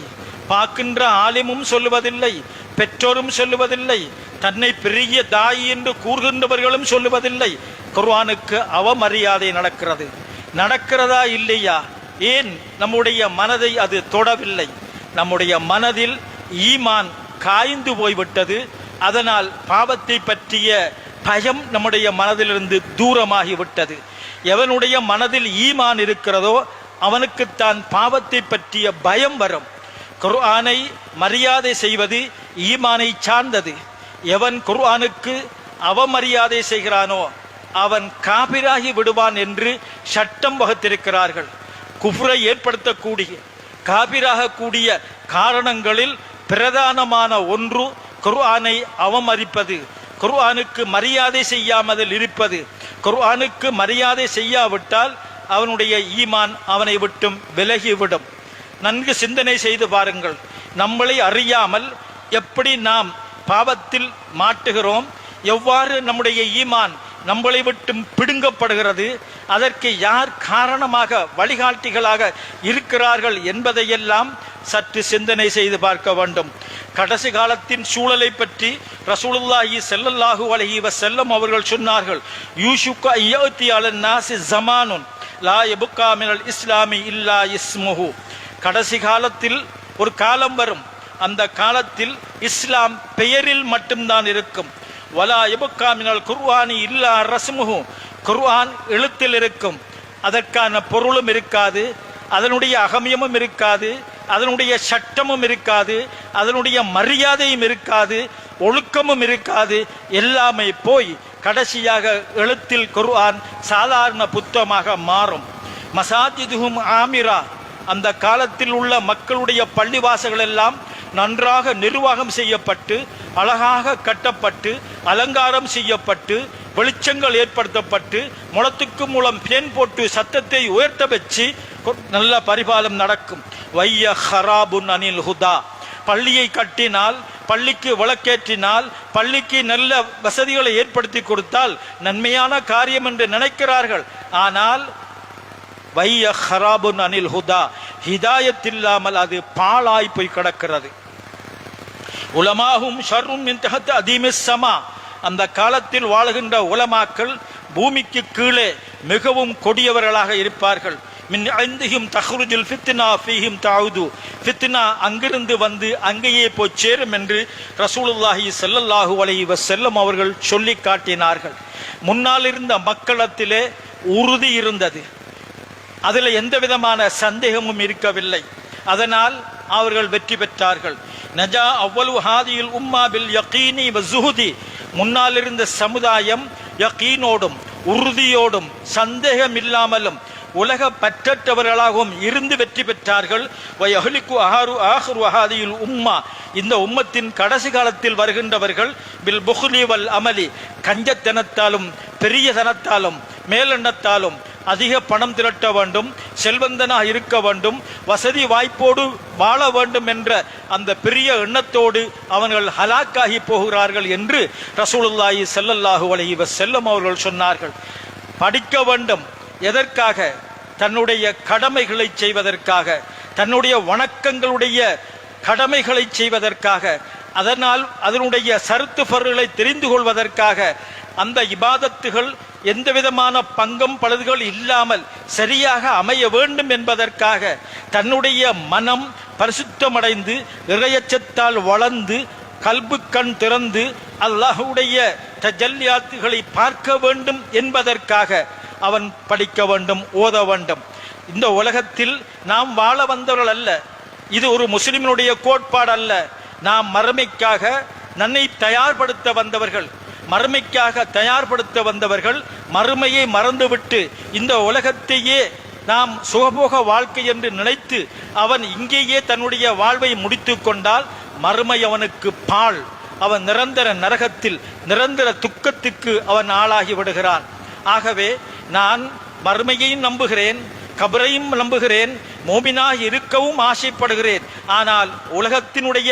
பார்க்கின்ற ஆலிமும் சொல்லுவதில்லை, பெற்றோரும் சொல்லுவதில்லை, தன்னை பெரிய தாய் என்று கூறுகின்றவர்களும் சொல்லுவதில்லை. குர்ஆனுக்கு அவமரியாதை நடக்கிறதா இல்லையா? ஏன் நம்முடைய மனதை அது தொடவில்லை? நம்முடைய மனதில் ஈமான் காய்ந்து போய்விட்டது. அதனால் பாவத்தை பற்றிய பயம் நம்முடைய மனதிலிருந்து தூரமாகிவிட்டது. எவனுடைய மனதில் ஈமான் இருக்கிறதோ அவனுக்குத்தான் பாவத்தை பற்றிய பயம் வரும். குர்ஆனை மரியாதை செய்வது ஈமானை சார்ந்தது. எவன் குர்ஆனுக்கு அவமரியாதை செய்கிறானோ அவன் காபிராகி விடுவான் என்று சட்டம் வகுத்திருக்கிறார்கள். குஃப்ரை ஏற்படுத்தக்கூடிய காபிராக கூடிய காரணங்களில் பிரதானமான ஒன்று குர்ஆனை அவமதிப்பது, குர்ஆனுக்கு மரியாதை செய்யாமல் இருப்பது. குர்ஆனுக்கு மரியாதை செய்யாவிட்டால் அவனுடைய ஈமான் அவனை விட்டும் விலகிவிடும். நன்கு சிந்தனை செய்து பாருங்கள். நம்மளை அறியாமல் எப்படி நாம் பாவத்தில் மாட்டுகிறோம், எவ்வாறு நம்முடைய ஈமான் நம்மளை விட்டும் பிடுங்கப்படுகிறது, அதற்கு யார் காரணமாக வழிகாட்டிகளாக இருக்கிறார்கள் என்பதையெல்லாம் சற்று சிந்தனை செய்து பார்க்க வேண்டும். கடைசி காலத்தின் சூழலை பற்றி ரசூலுல்லாஹி ஸல்லல்லாஹு அலைஹி வஸல்லம் அவர்கள் சொன்னார்கள், யூஷுக்கு அய்யதி அலன் நாஸி ஸமானுன் லா யபுகா மினல் இஸ்லாமி இல்லா இஸ்முஹு. கடைசி காலத்தில் ஒரு காலம் வரும், அந்த காலத்தில் இஸ்லாம் பெயரில் மட்டும்தான் இருக்கும். வலா யபுகா மினல் குர்ஆனி இல்லா ரஸ்முஹு. குர்ஆன் எழுத்தில் இருக்கும், அதற்கான பொருளும் இருக்காது, அதனுடைய அகமியமும் இருக்காது, அதனுடைய சட்டமும் இருக்காது, அதனுடைய மரியாதையும் இருக்காது, ஒழுக்கமும் இருக்காது. எல்லாமே போய் கடைசியாக எழுத்தில் குர்ஆன் சாதாரண புத்தகமாக மாறும். மசாஜிதுஹும் ஆமிரா. அந்த காலத்தில் உள்ள மக்களுடைய பள்ளிவாசல்கள் எல்லாம் நன்றாக நிர்வாகம் செய்யப்பட்டு அழகாக கட்டப்பட்டு அலங்காரம் செய்யப்பட்டு வெளிச்சங்கள் ஏற்படுத்தப்பட்டு முளத்துக்கு மூலம் பேன் போட்டு சத்தத்தை உயர்த்த வச்சு நல்ல பரிபாலம் நடக்கும். வைய ஹராபுன் அனில் ஹுதா. பள்ளியை கட்டினால், பள்ளிக்கு விளக்கேற்றினால், பள்ளிக்கு நல்ல வசதிகளை ஏற்படுத்தி கொடுத்தால் நன்மையான காரியம் என்று நினைக்கிறார்கள். ஆனால் வைய ஹராபுன் அனில் ஹுதா, ஹிதாயத் இல்லாமல் அது பாழாய் போய் கிடக்கிறது. உலமாஹும் ஷர்ரும் மின் தஹத் அதீமிஸ் ஸமா. அந்த காலத்தில் வாழுகின்ற உலமாக்கள் பூமிக்கு கீழே மிகவும் கொடியவர்களாக இருப்பார்கள். மின் ஐந்திஹிம் தஹ்ருஜுல் ஃபித்னா ஃபீஹிம் தஅது. ஃபித்னா அங்கிருந்து வந்து அங்கேயே போய் சேரும் என்று ரசூலுல்லாஹி ஸல்லல்லாஹு அலைஹி வஸல்லம் அவர்கள் சொல்லி காட்டினார்கள். முன்னால் இருந்த மக்களிடத்திலே உறுதி இருந்தது, அதில் எந்த விதமான சந்தேகமும் இருக்கவில்லை. அதனால் அவர்கள் வெற்றி பெற்றார்கள். நஜா அவ்வளவு ஹாதியில் உம்மா பில் யகீனி வ ஸுஹுதி. முன்னால் இருந்த சமுதாயம் யகீனோடும் உறுதியோடும் சந்தேகம் இல்லாமலும் உலக பற்றற்றவர்களாகவும் இருந்து வெற்றி பெற்றார்கள். வயஹ்லிகு ஆஹிரு ஹாதியில் உம்மா. இந்த உம்மத்தின் கடைசி காலத்தில் வருகின்றவர்கள் பில் புஹ்லி வல் அமலி. கஞ்சத்தனத்தாலும் பெரியதனத்தாலும் மேலெண்ணத்தாலும் அதிக பணம் திரட்ட வேண்டும், செல்வந்தனாக இருக்க வேண்டும், வசதி வாய்ப்போடு வாழ வேண்டும் என்ற அந்த பெரிய எண்ணத்தோடு அவர்கள் ஹலாக்காகி போகிறார்கள் என்று ரசூலுல்லாஹி ஸல்லல்லாஹு அலைஹி வஸல்லம் அவர்கள் சொன்னார்கள். படிக்க வேண்டும். எதற்காக? தன்னுடைய கடமைகளை செய்வதற்காக, தன்னுடைய வணக்கங்களுடைய கடமைகளை செய்வதற்காக, அதனால் அதனுடைய சருத்து ஃபர்களை தெரிந்து கொள்வதற்காக, அந்த இபாதத்துகள் எந்த விதமான பங்கம் பழுதுகள் இல்லாமல் சரியாக அமைய வேண்டும் என்பதற்காக, தன்னுடைய மனம் பரிசுத்தமடைந்து இறையச்சத்தால் வளர்ந்து கல்பு கண் திறந்து அல்லாஹ்வுடைய தஜல்லியாத்துகளை பார்க்க வேண்டும் என்பதற்காக அவன் படிக்க வேண்டும், ஓத வேண்டும். இந்த உலகத்தில் நாம் வாழ வந்தவர்கள் அல்ல. இது ஒரு முஸ்லிமினுடைய கோட்பாடு அல்ல. நாம் மறுமைக்காக நன்னை தயார்படுத்த வந்தவர்கள், மறுமைக்காக தயார்படுத்த வந்தவர்கள். மறுமையை மறந்துவிட்டு இந்த உலகத்தையே நாம் சுகபோக வாழ்க்கை என்று நினைத்து அவன் இங்கேயே தன்னுடைய வாழ்வை முடித்து கொண்டால் மறுமை அவனுக்கு பாழ். அவன் நிரந்தர நரகத்தில் நிரந்தர துக்கத்துக்கு அவன் ஆளாகி விடுகிறான். ஆகவே நான் மறுமையையும் நம்புகிறேன், கபரையும் நம்புகிறேன், மோமினாக இருக்கவும் ஆசைப்படுகிறேன். ஆனால் உலகத்தினுடைய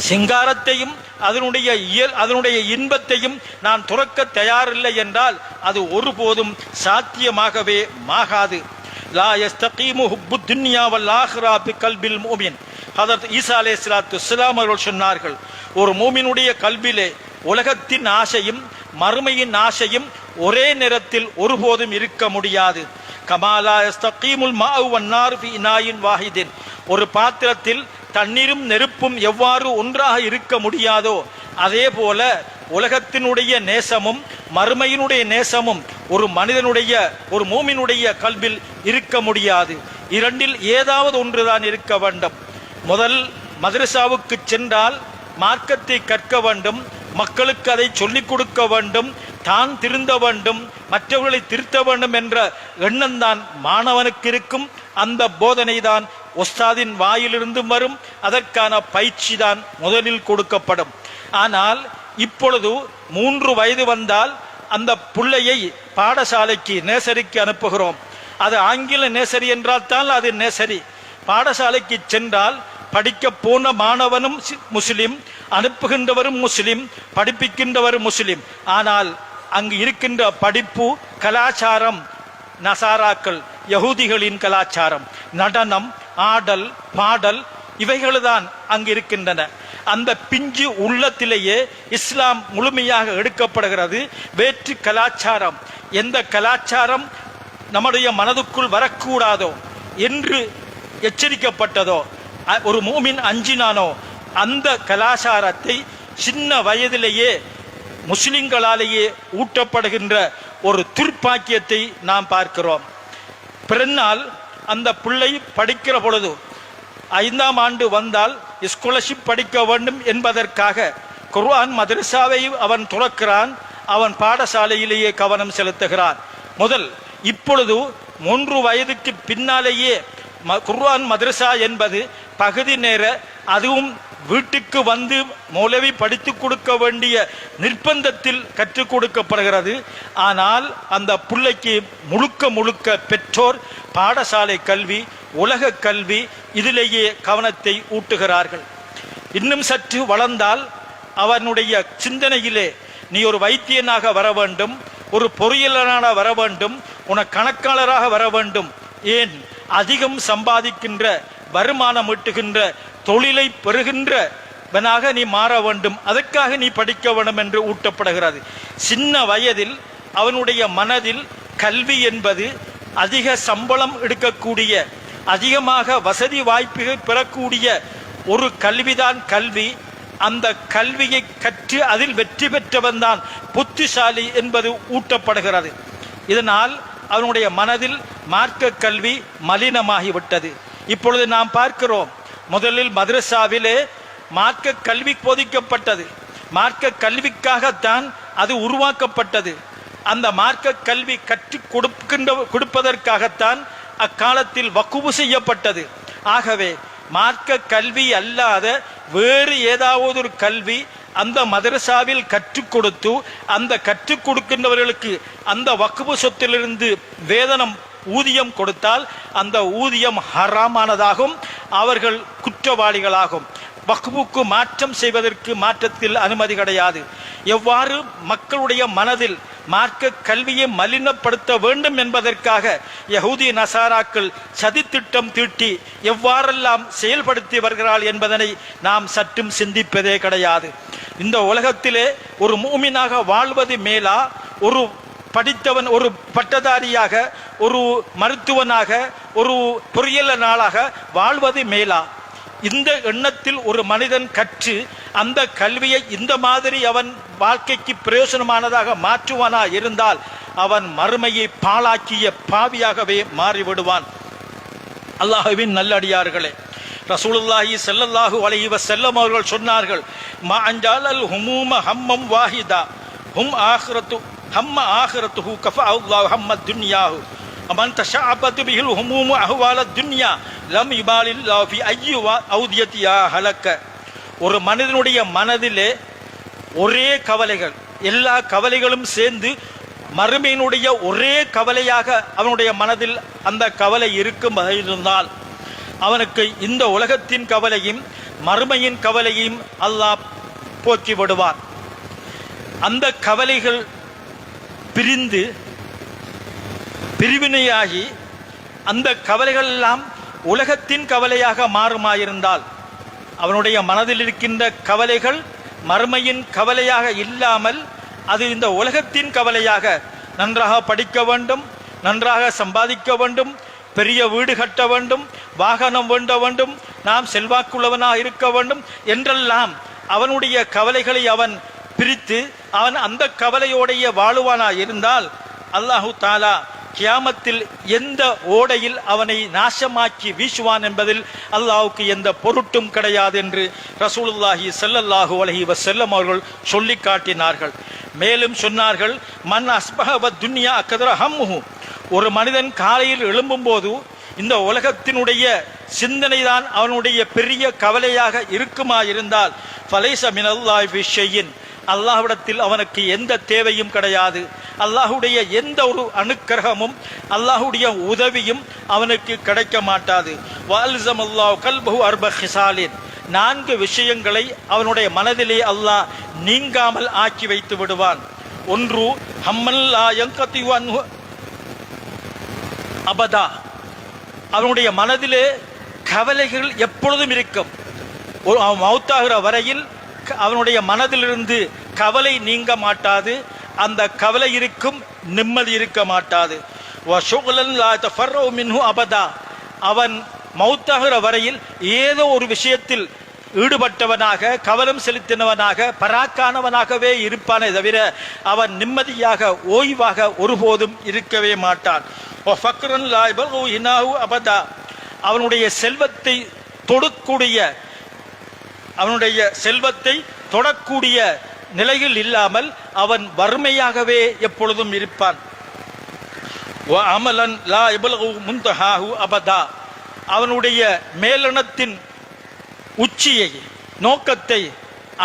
சிங்காரத்தையும் அதனுடைய இன்பத்தையும் நான் துறக்க தயாரில்லை என்றால் அது ஒருபோதும் சாத்தியமாகவே மாகாது. லா யஸ்தகீமு ஹுப்பு துன்யா வல் ஆஹிரா பி கல்பில் மூமின். ஹதரத் ஈசா அலைஹிஸ்ஸலாத்து வஸ்ஸலாம் அவர்கள் சொன்னார்கள், ஒரு மூமினுடைய கல்விலே உலகத்தின் ஆசையும் மறுமையின் ஆசையும் ஒரே நேரத்தில் ஒருபோதும் இருக்க முடியாது. கமாலா யஸ்தகீமுல் மாஉ வன் நார் ஃபி இனாயின் வாஹிதின். ஒரு பாத்திரத்தில் தண்ணீரும் நெருப்பும் எவ்வாறு ஒன்றாக இருக்க முடியாதோ அதே போல உலகத்தினுடைய நேசமும் மறுமையினுடைய நேசமும் ஒரு மனிதனுடைய ஒரு மூமினுடைய கல்வில் இருக்க முடியாது. இரண்டில் ஏதாவது ஒன்றுதான் இருக்க வேண்டும். முதல், மதரசாவுக்கு சென்றால் மார்க்கத்தை கற்க வேண்டும், மக்களுக்கு அதை சொல்லிக் கொடுக்க வேண்டும், தான் திருந்த வேண்டும், மற்றவர்களை திருத்த வேண்டும் என்ற எண்ணம் தான் மாணவனுக்கு இருக்கும். அந்த போதனை தான் உஸ்தாதின் வாயிலிருந்து வரும். அதற்கான பயிற்சி தான் முதலில் கொடுக்கப்படும். ஆனால் இப்பொழுது 3 வயது வந்தால் அந்த பிள்ளையை பாடசாலைக்கு நேசரிக்கு அனுப்புகிறோம். அது ஆங்கில நேசரி என்றால் தான் அது நேசரி. பாடசாலைக்கு சென்றால் படிக்க போன மாணவனும் முஸ்லிம், அனுப்புகின்றவரும் முஸ்லிம், படிப்பிக்கின்றவரும் முஸ்லிம். ஆனால் அங்கு இருக்கின்ற படிப்பு கலாச்சாரம் நசாராக்கள் யகூதிகளின் கலாச்சாரம், நடனம், ஆடல், பாடல் இவைகள்தான் அங்கு இருக்கின்றன. அந்த பிஞ்சு உள்ளத்திலேயே இஸ்லாம் முழுமையாக எடுக்கப்படுகிறது. வேற்று கலாச்சாரம், எந்த கலாச்சாரம் நம்முடைய மனதுக்குள் வரக்கூடாதோ என்று எச்சரிக்கப்பட்டதோ, ஒரு மூமின் அஞ்சினானோ, அந்த கலாச்சாரத்தை சின்ன வயதிலேயே முஸ்லிம்களாலேயே ஊட்டப்படுகின்ற ஒரு துர்ப்பாக்கியத்தை நாம் பார்க்கிறோம். பிறநாள் அந்த பிள்ளை படிக்கிற பொழுது 5ஆம் ஆண்டு வந்தால் ஸ்காலர்ஷிப் படிக்க வேண்டும் என்பதற்காக குர்ஆன் மதரசாவை அவன் துறக்கிறான். அவன் பாடசாலையிலேயே கவனம் செலுத்துகிறான். இப்பொழுது 3 வயதுக்கு பின்னாலேயே குர்ஆன் மதரசா என்பது பகுதி நேர, அதுவும் வீட்டுக்கு வந்து மௌலவி படித்து கொடுக்க வேண்டிய நிர்பந்தத்தில் கற்றுக் கொடுக்கப்படுகிறது. ஆனால் அந்த பிள்ளைக்கு முழுக்க பெற்றோர் பாடசாலை கல்வி, உலக கல்வி இதிலேயே கவனத்தை ஊட்டுகிறார்கள். இன்னும் சற்று வளர்ந்தால் அவனுடைய சிந்தனையிலே நீ ஒரு வைத்தியனாக வர வேண்டும், ஒரு பொறியியலாளராக வர வேண்டும், உனக்கு கணக்காளராக வர வேண்டும், ஏன் அதிகம் சம்பாதிக்கின்ற வருமானம் ஈட்டுகின்ற தொழிலை பெறுகின்றவனாக நீ மாற வேண்டும், அதற்காக நீ படிக்க வேண்டும் என்று ஊட்டப்படுகிறது. சின்ன வயதில் அவனுடைய மனதில் கல்வி என்பது அதிக சம்பளம் எடுக்கக்கூடிய, அதிகமாக வசதி வாய்ப்புகள் பெறக்கூடிய ஒரு கல்விதான் கல்வி. அந்த கல்வியை கற்று அதில் வெற்றி பெற்றவன் தான் புத்திசாலி என்பது ஊட்டப்படுகிறது. இதனால் அவனுடைய மனதில் மார்க்க கல்வி மலினமாகிவிட்டது. இப்பொழுது நாம் பார்க்கிறோம், முதலில் மதரசாவிலே மார்க்க கல்வி போதிக்கப்பட்டது. மார்க்க கல்விக்காகத்தான் அது உருவாக்கப்பட்டது. அந்த மார்க்க கல்வி கற்றுக் கொடுப்பதற்காகத்தான் அக்காலத்தில் வக்குவு செய்யப்பட்டது. ஆகவே மார்க்க கல்வி அல்லாத வேறு ஏதாவது ஒரு கல்வி அந்த மதரசாவில் கற்றுக் கொடுத்து அந்த கற்றுக் கொடுக்கின்றவர்களுக்கு அந்த வக்குவு சொத்திலிருந்து வேதனம் ஊதியம் கொடுத்தால் அந்த ஊதியம் ஹராமானதாகும், அவர்கள் குற்றவாளிகளாகும். வக்ஃபுக்கு மாற்றம் செய்வதற்கு மாற்றத்தில் அனுமதி கிடையாது. எவ்வாறு மக்களுடைய மனதில் மார்க்க கல்வியை மலினப்படுத்த வேண்டும் என்பதற்காக யஹூதி நசாராக்கள் சதித்திட்டம் தீட்டி எவ்வாறெல்லாம் செயல்படுத்தி வருகிறார்கள் என்பதனை நாம் சற்றும் சிந்திப்பதே கிடையாது. இந்த உலகத்திலே ஒரு மூமினாக வாழ்வது மேலா, ஒரு படித்தவன், ஒரு பட்டதாரியாக, ஒரு மருத்துவனாக, ஒரு பொறியியலாளராக வாழ்வது மேலா? இந்த எண்ணத்தில் ஒரு மனிதன் கற்று அந்த கல்வியை இந்த மாதிரி அவன் வாழ்க்கைக்கு பிரயோசனமானதாக மாற்றுவானா இருந்தால் அவன் மறுமையை பாழாக்கிய பாவியாகவே மாறிவிடுவான். அல்லாஹ்வின் நல்லடியார்களே, ரசூலுல்லாஹி ஸல்லல்லாஹு அலைஹி வஸல்லம் அவர்கள் சொன்னார்கள், மா அன்ஜாலல் ஹுமூம ஹம்மம் வாஹிதா ஹும் ஆஹிரத்து ஹம்ம ஆஹிரத்துஹு கஃபஅல்லாஹு ஹம்ம துன்யாஹு அமன் தஷஅபது பிஹில் ஹுமூமு அஹ்வாலத் துன்யா லம் யுபாலில்லாஹு ஃபி ஐயி அவுதியத்தியா ஹலக்க. ஒரு மனிதனுடைய மனதிலே ஒரே கவலைகள், எல்லா கவலைகளும் சேர்ந்து மறுமையினுடைய ஒரே கவலையாக அவனுடைய மனதில் அந்த கவலை இருக்கும் இருந்தால் அவனுக்கு இந்த உலகத்தின் கவலையும் மறுமையின் கவலையும் அல்லாஹ் போக்கி விடுவான். அந்த கவலைகள் பிரிந்து பிரிவினையாகி அந்த கவலைகள் எல்லாம் உலகத்தின் கவலையாக மாறுமாயிருந்தால் அவனுடைய மனதில் இருக்கின்ற கவலைகள் மறுமையின் கவலையாக இல்லாமல் அது இந்த உலகத்தின் கவலையாக, நன்றாக படிக்க வேண்டும், நன்றாக சம்பாதிக்க வேண்டும், பெரிய வீடு கட்ட வேண்டும், வாகனம் வேண்ட வேண்டும், நாம் செல்வாக்குள்ளவனாக இருக்க வேண்டும் என்றெல்லாம் அவனுடைய கவலைகளை அவன் பிரித்து அவன் அந்த கவலையோடைய வாழுவானா இருந்தால் அல்லாஹு தாலா கியாமத்தில் எந்த ஓடையில் அவனை நாசமாக்கி வீசுவான் என்பதில் அல்லாஹ்வுக்கு எந்த பொருட்டும் கிடையாது என்று ரசூலுல்லாஹி ஸல்லல்லாஹு அலைஹி வஸல்லம் அவர்கள் சொல்லி காட்டினார்கள். மேலும் சொன்னார்கள், மன் அஸ்பஹ வத்துன்யா அக்தர ஹம்முஹு, ஒரு மனிதன் காலையில் எழும்பும் போது இந்த உலகத்தினுடைய சிந்தனை தான் அவனுடைய பெரிய கவலையாக இருக்குமா இருந்தால் ஃபலைஸ மினல்லாஹி ஃபி ஷைஇன், அல்லாஹ்விடத்தில் அவனுக்கு எந்த தேவையும் கிடையாது. அல்லாஹுடைய எந்த ஒரு அனுக்கிரகமும் அல்லாஹுடைய உதவியும் அவனுக்கு கிடைக்க மாட்டாது. வஅல்ஸமல்லாஹு கல்பஹு அர்ப ஹிசாலின், 4 விஷயங்களை அவனுடைய மனதிலே அல்லாஹ் நீங்காமல் ஆக்கி வைத்து விடுவான். ஒன்று, ஹம்மன் லா யன்கதியு அன்ஹு அபதா, அவனுடைய மனதிலே கவலைகள் எப்பொழுதும் இருக்கும். அவன் மௌத்தாகிற வரையில் அவனுடைய மனதிலிருந்து கவலை நீங்க மாட்டாது, அந்த கவலை இருக்கும், நிம்மதி இருக்க மாட்டாது. அபதா, அவன் மௌத்தாகிற வரையில் ஏதோ ஒரு விஷயத்தில் ஈடுபட்டவனாக கவனம் செலுத்தினவனாக பராக்கானவனாகவே இருப்பானே தவிர அவன் நிம்மதியாக ஓய்வாக ஒருபோதும் இருக்கவே மாட்டான். அபதா, அவனுடைய செல்வத்தை தொடக்கூடிய நிலையில் இல்லாமல் அவன் வறுமையாகவே எப்பொழுதும் இருப்பான். அபதா, அவனுடைய மேலனத்தின் உச்சியை நோக்கத்தை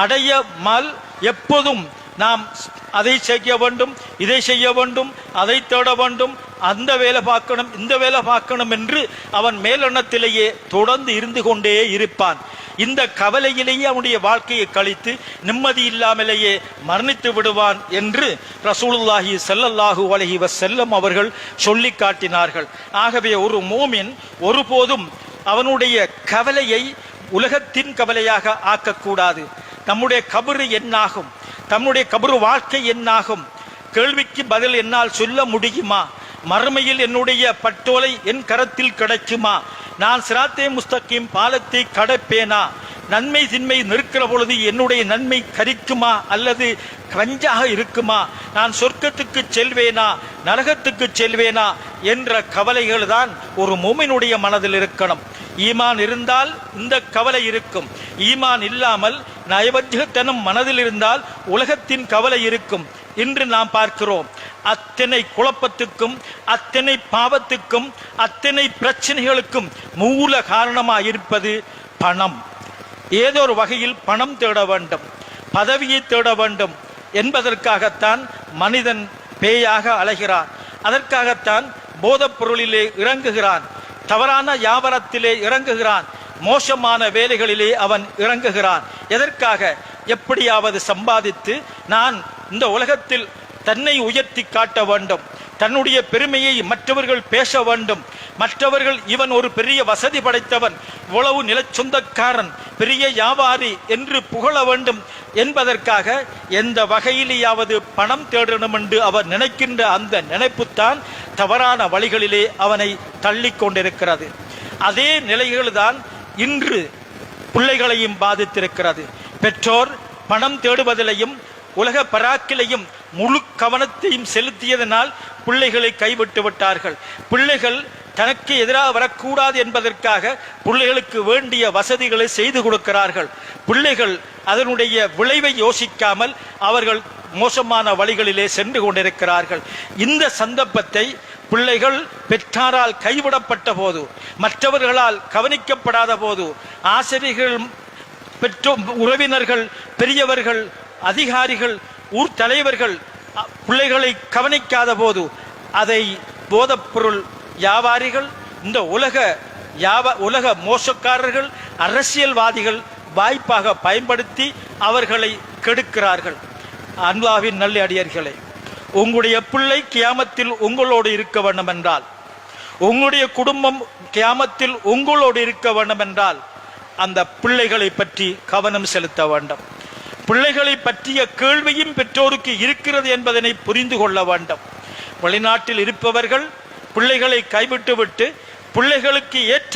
அடையாமல் எப்போதும் நாம் அதை செய்ய வேண்டும், இதை செய்ய வேண்டும், அதை தேட வேண்டும், அந்த வேலை பார்க்கணும், இந்த வேலை பார்க்கணும் என்று அவன் மேலெண்ணத்திலேயே தொடர்ந்து இருந்து கொண்டே இருப்பான். இந்த கவலையிலேயே அவனுடைய வாழ்க்கையை கழித்து நிம்மதி இல்லாமலேயே மரணித்து விடுவான் என்று ரசூலுல்லாஹி ஸல்லல்லாஹு அலைஹி வஸல்லம் அவர்கள் சொல்லி காட்டினார்கள். ஆகவே ஒரு மோமின் ஒருபோதும் அவனுடைய கவலையை உலகத்தின் கவலையாக ஆக்கக்கூடாது. நம்முடைய கபரு என்னாகும், தம்முடைய கபரு வாழ்க்கை என்னாகும், கேள்விக்கு பதில் என்னால் சொல்ல முடியுமா, மறுமையில் என்னுடைய பட்டோலை என் கரத்தில் கிடைக்குமா, நான் சிராத்தே முஸ்தகீம் பாலத்தை கடப்பேனா, நன்மை தின்மை நிற்கிற பொழுது என்னுடைய நன்மை கரிக்குமா அல்லது கஞ்சாக இருக்குமா, நான் சொர்க்கத்துக்கு செல்வேனா நரகத்துக்கு செல்வேனா என்ற கவலைகள் தான் ஒரு மூமினுடைய மனதில் இருக்கணும். ஈமான் இருந்தால் இந்த கவலை இருக்கும், ஈமான் இல்லாமல் நயவஞ்சகத்தனம் மனதில் இருந்தால் உலகத்தின் கவலை இருக்கும். இன்று நாம் பார்க்கிறோம், அத்தனை குழப்பத்துக்கும் அத்தனை பாவத்துக்கும் அத்தனை பிரச்சனைகளுக்கும் மூல காரணமாக இருப்பது பணம். ஏதோ ஒரு வகையில் பணம் தேட வேண்டும், பதவியை தேட வேண்டும் என்பதற்காகத்தான் மனிதன் பேயாக அலைகிறான். அதற்காகத்தான் போதைப் பொருளிலே இறங்குகிறான், தவறான வியாபாரத்திலே இறங்குகிறான், மோசமான வேலைகளிலே அவன் இறங்குகிறான். எதற்காக? எப்படியாவது சம்பாதித்து நான் இந்த உலகத்தில் தன்னை உயர்த்தி காட்ட வேண்டும், தன்னுடைய பெருமையை மற்றவர்கள் பேச வேண்டும், மற்றவர்கள் இவன் ஒரு பெரிய வசதி படைத்தவன், இவ்வளவு நிலச்சொந்தக்காரன், பெரிய வியாபாரி என்று புகழ வேண்டும் என்பதற்காக எந்த வகையிலேயாவது பணம் தேடணும் என்று அவர் நினைக்கின்ற அந்த நினைப்புத்தான் தவறான வழிகளிலே அவனை தள்ளி கொண்டிருக்கிறது. அதே நிலைகள்தான் இன்று பிள்ளைகளையும் பாதித்திருக்கிறது. பெற்றோர் பணம் தேடுவதிலையும் உலக பராக்கிலையும் முழு கவனத்தையும் செலுத்தியதனால் பிள்ளைகளை கைவிட்டு விட்டார்கள். பிள்ளைகள் தனக்கு எதிராக வரக்கூடாது என்பதற்காக பிள்ளைகளுக்கு வேண்டிய வசதிகளை செய்து கொடுக்கிறார்கள். பிள்ளைகள் அதனுடைய விளைவை யோசிக்காமல் அவர்கள் மோசமான வழிகளிலே சென்று கொண்டிருக்கிறார்கள். இந்த சந்தர்ப்பத்தை பிள்ளைகள் பெற்றாரால் கைவிடப்பட்ட போது, மற்றவர்களால் கவனிக்கப்படாத போது, ஆசிரியர்கள், பெற்றோர், உறவினர்கள், பெரியவர்கள், அதிகாரிகள், ஊர் தலைவர்கள் பிள்ளைகளை கவனிக்காத போது அதை போதைப்பொருள் வியாபாரிகள், இந்த உலக மோசக்காரர்கள், அரசியல்வாதிகள் வாய்ப்பாக பயன்படுத்தி அவர்களை கெடுக்கிறார்கள். அன்பாவின் நல்ல அடியார்களே, உங்களுடைய பிள்ளை கியாமத்தில் உங்களோடு இருக்க வேண்டும் என்றால், உங்களுடைய குடும்பம் கியாமத்தில் உங்களோடு இருக்க வேண்டும் என்றால் அந்த பிள்ளைகளை பற்றி கவனம் செலுத்த வேண்டும். பிள்ளைகளை பற்றிய கேள்வியும் பெற்றோருக்கு இருக்கிறது என்பதனை புரிந்து கொள்ள வேண்டும். வெளிநாட்டில் இருப்பவர்கள் பிள்ளைகளை கைவிட்டு விட்டு பிள்ளைகளுக்கு ஏற்ற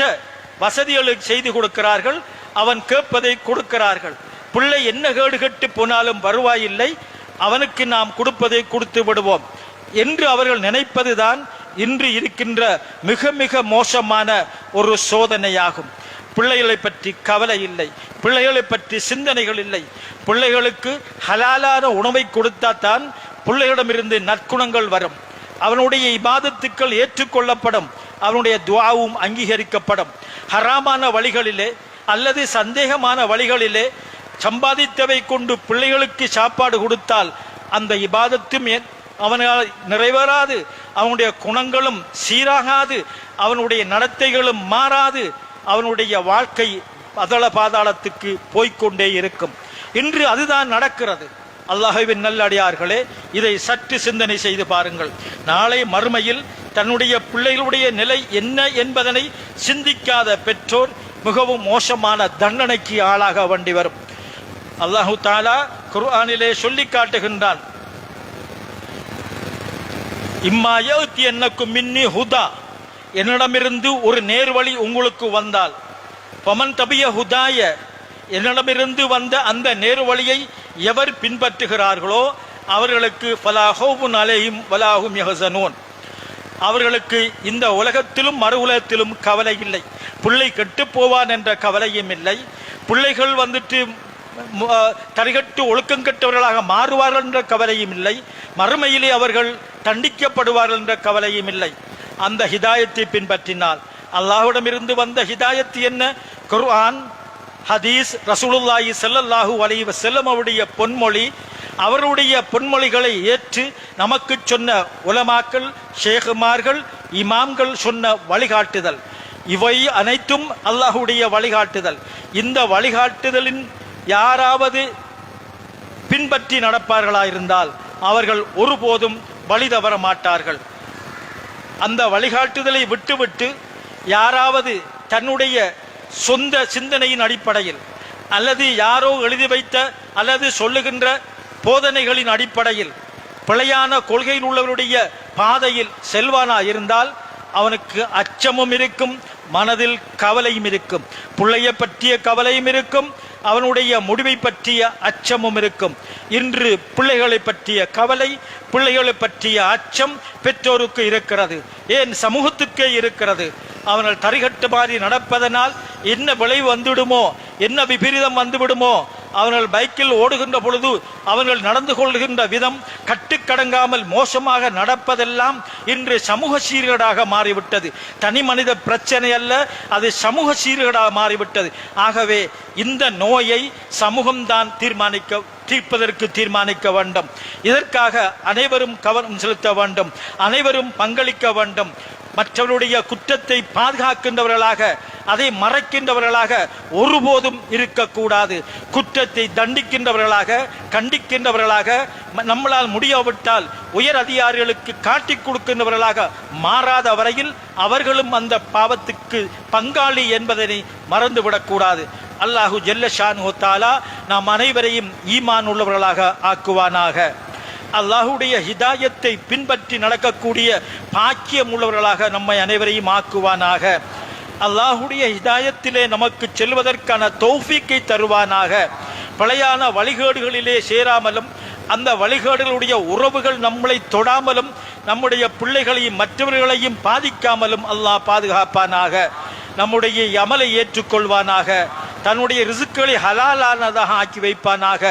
வசதிகளை செய்து கொடுக்கிறார்கள், அவன் கேட்பதை கொடுக்கிறார்கள். பிள்ளை என்ன கேடு கெட்டு போனாலும் பருவாயில்லை, அவனுக்கு நாம் கொடுப்பதை கொடுத்து விடுவோம் என்று அவர்கள் நினைப்பதுதான் இன்று இருக்கின்ற மிக மிக மோசமான ஒரு சோதனையாகும். பிள்ளைகளை பற்றி கவலை இல்லை, பிள்ளைகளை பற்றி சிந்தனைகள் இல்லை. பிள்ளைகளுக்கு ஹலாலான உணவை கொடுத்தால்தான் பிள்ளைகளிடமிருந்து நற்குணங்கள் வரும், அவனுடைய இபாதத்துக்கள் ஏற்றுக்கொள்ளப்படும், அவனுடைய துஆவும் அங்கீகரிக்கப்படும். ஹராமான வழிகளிலே அல்லது சந்தேகமான வழிகளிலே சம்பாதித்தவை கொண்டு பிள்ளைகளுக்கு சாப்பாடு கொடுத்தால் அந்த இபாதத்தும் அவனால் நிறைவேறாது, அவனுடைய குணங்களும் சீராகாது, அவனுடைய நடத்தைகளும் மாறாது, அவனுடைய வாழ்க்கை அதள பாதாளத்துக்கு போய்கொண்டே இருக்கும். இன்று அதுதான் நடக்கிறது. அல்லாஹ்வின் நல்லடியார்களே, இதை சற்று சிந்தனை செய்து பாருங்கள். நாளை மறுமையில் தன்னுடைய பிள்ளைகளுடைய நிலை என்ன என்பதனை சிந்திக்காத பெற்றோர் மிகவும் மோசமான தண்டனைக்கு ஆளாக வேண்டி வரும். அல்லாஹு தஆலா குர்ஆனிலே சொல்லி காட்டுகின்றான், இம்மா யஅ்தியன்னக்கும் மின்னி ஹுதா, என்னிடமிருந்து ஒரு நேர்வழி உங்களுக்கு வந்தால், ஃபமன் தபிய ஹுதாய, என்னிடமிருந்து வந்த அந்த நேர்வழியை எவர் பின்பற்றுகிறார்களோ அவர்களுக்கு ஃபலா ஹௌஃபுன் அலைஹிம் வலா ஹும் யஹ்ஸனூன், அவர்களுக்கு இந்த உலகத்திலும் மறு உலகத்திலும் கவலை இல்லை. பிள்ளை கெட்டு போவான் என்ற கவலையும் இல்லை, பிள்ளைகள் வந்துட்டு தரிகட்டு ஒழுக்கம் கெட்டவர்களாக மாறுவார்கள் என்ற கவலையும் இல்லை, மறுமையிலே அவர்கள் தண்டிக்கப்படுவார்கள் என்ற கவலையும் இல்லை. அந்த ஹிதாயத்தை பின்பற்றினால், அல்லாஹ்விடமிருந்து வந்த ஹிதாயத்து என்ன? குர்ஆன், ஹதீஸ், ரசூலுல்லாஹி ஸல்லல்லாஹு அலைஹி வஸல்லம் அவருடைய பொன்மொழி, அவருடைய பொன்மொழிகளை ஏற்று நமக்கு சொன்ன உலமாக்கள், ஷேகுமார்கள், இமாம்கள் சொன்ன வழிகாட்டுதல், இவை அனைத்தும் அல்லாஹ்வுடைய வழிகாட்டுதல். இந்த வழிகாட்டுதலின் யாராவது பின்பற்றி நடப்பார்களாயிருந்தால் அவர்கள் ஒருபோதும் வழி தவற மாட்டார்கள். அந்த வழிகாட்டுதலை விட்டுவிட்டு யாராவது தன்னுடைய சொந்த சிந்தனையின் அடிப்படையில் அல்லது யாரோ எழுதி வைத்த அல்லது சொல்லுகின்ற போதனைகளின் அடிப்படையில் பிழையான கொள்கையில் உள்ளவருடைய பாதையில் செல்வானா இருந்தால் அவனுக்கு அச்சமும் இருக்கும், மனதில் கவலையும் இருக்கும், பிள்ளையை பற்றிய கவலையும் இருக்கும், அவனுடைய முடிவை பற்றிய அச்சமும் இருக்கும். இன்று பிள்ளைகளை பற்றிய கவலை, பிள்ளைகளை பற்றிய அச்சம் பெற்றோருக்கு இருக்கிறது, ஏன் சமூகத்துக்கே இருக்கிறது. அவர்கள் தரிகட்டு மாறி நடப்பதனால் என்ன விளைவு வந்துவிடுமோ, என்ன விபரீதம் வந்துவிடுமோ, அவர்கள் பைக்கில் ஓடுகின்ற பொழுது அவர்கள் நடந்து கொள்கின்ற விதம் கட்டுக்கடங்காமல் மோசமாக நடப்பதெல்லாம் இன்று சமூக சீர்கேடாக மாறிவிட்டது. தனி மனித பிரச்சனை அல்ல, அது சமூக சீர்கேடாக மாறிவிட்டது. ஆகவே இந்த நோயை சமூகம்தான் தீர்ப்பதற்கு தீர்மானிக்க வேண்டும். இதற்காக அனைவரும் கவனம் செலுத்த வேண்டும், அனைவரும் பங்களிக்க வேண்டும். மற்றவருடைய குற்றத்தை பாதுகாக்கின்றவர்களாக, அதை மறைக்கின்றவர்களாக ஒருபோதும் இருக்கக்கூடாது. குற்றத்தை தண்டிக்கின்றவர்களாக, கண்டிக்கின்றவர்களாக, நம்மளால் முடியாவிட்டால் உயர் அதிகாரிகளுக்கு காட்டிக் கொடுக்கின்றவர்களாக மாறாத வரையில் அவர்களும் அந்த பாவத்துக்கு பங்காளி என்பதனை மறந்துவிடக்கூடாது. அல்லாஹு ஜல்ல ஷானு தஆலா நாம் அனைவரையும் ஈமான் உள்ளவர்களாக ஆக்குவானாக. அல்லாஹுடைய ஹிதாயத்தை பின்பற்றி நடக்கக்கூடிய பாக்கியம் உள்ளவர்களாக நம்மை அனைவரையும் ஆக்குவானாக. அல்லாஹுடைய ஹிதாயத்திலே நமக்கு செல்வதற்கான தௌஃபீக்கை தருவானாக. பழையான வழிகேடுகளிலே சேராமலும் அந்த வழிகேடுகளுடைய உறவுகள் நம்மளை தொடாமலும் நம்முடைய பிள்ளைகளையும் மற்றவர்களையும் பாதிக்காமலும் அல்லாஹ் பாதுகாப்பானாக. நம்முடைய அமலை ஏற்றுக்கொள்வானாக. தன்னுடைய ரிசுக்களை ஹலாலானதாக ஆக்கி வைப்பானாக.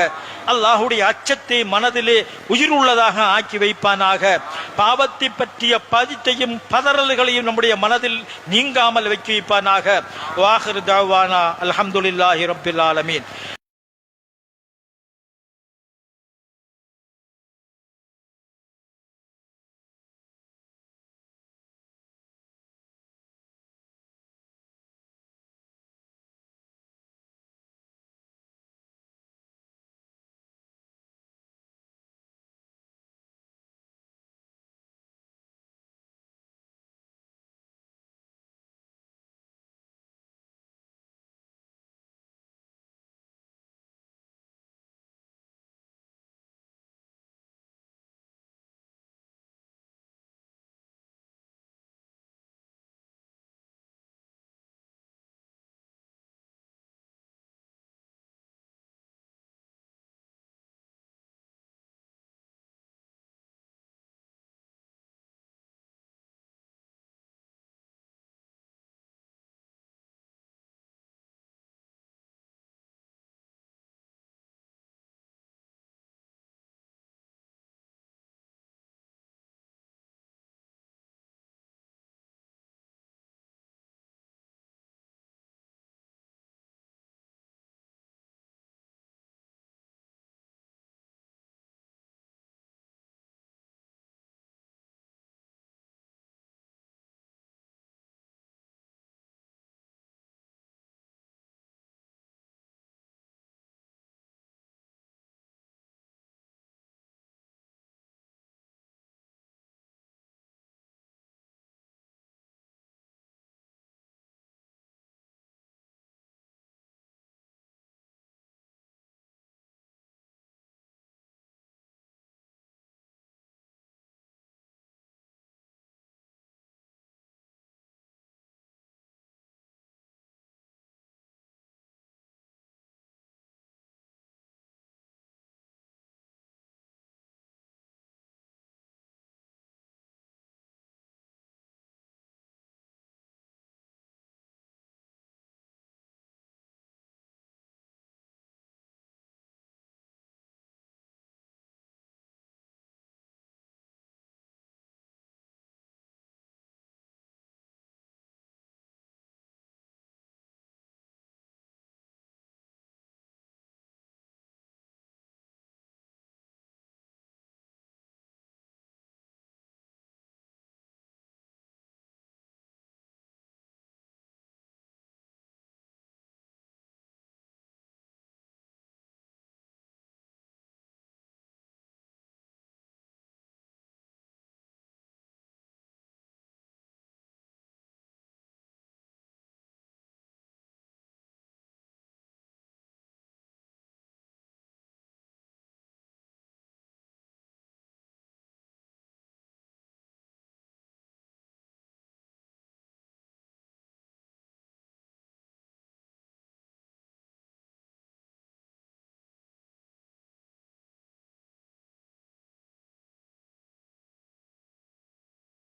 அல்லாஹுடைய அச்சத்தை மனதிலே உயிருள்ளதாக ஆக்கி வைப்பானாக. பாவத்தை பற்றிய பதித்தையும் பதறல்களையும் நம்முடைய மனதில் நீங்காமல் வைக்க வைப்பானாக. வாஹிரு தஅவானா அல்ஹம்துலில்லாஹி ரப்பில் ஆலமீன்.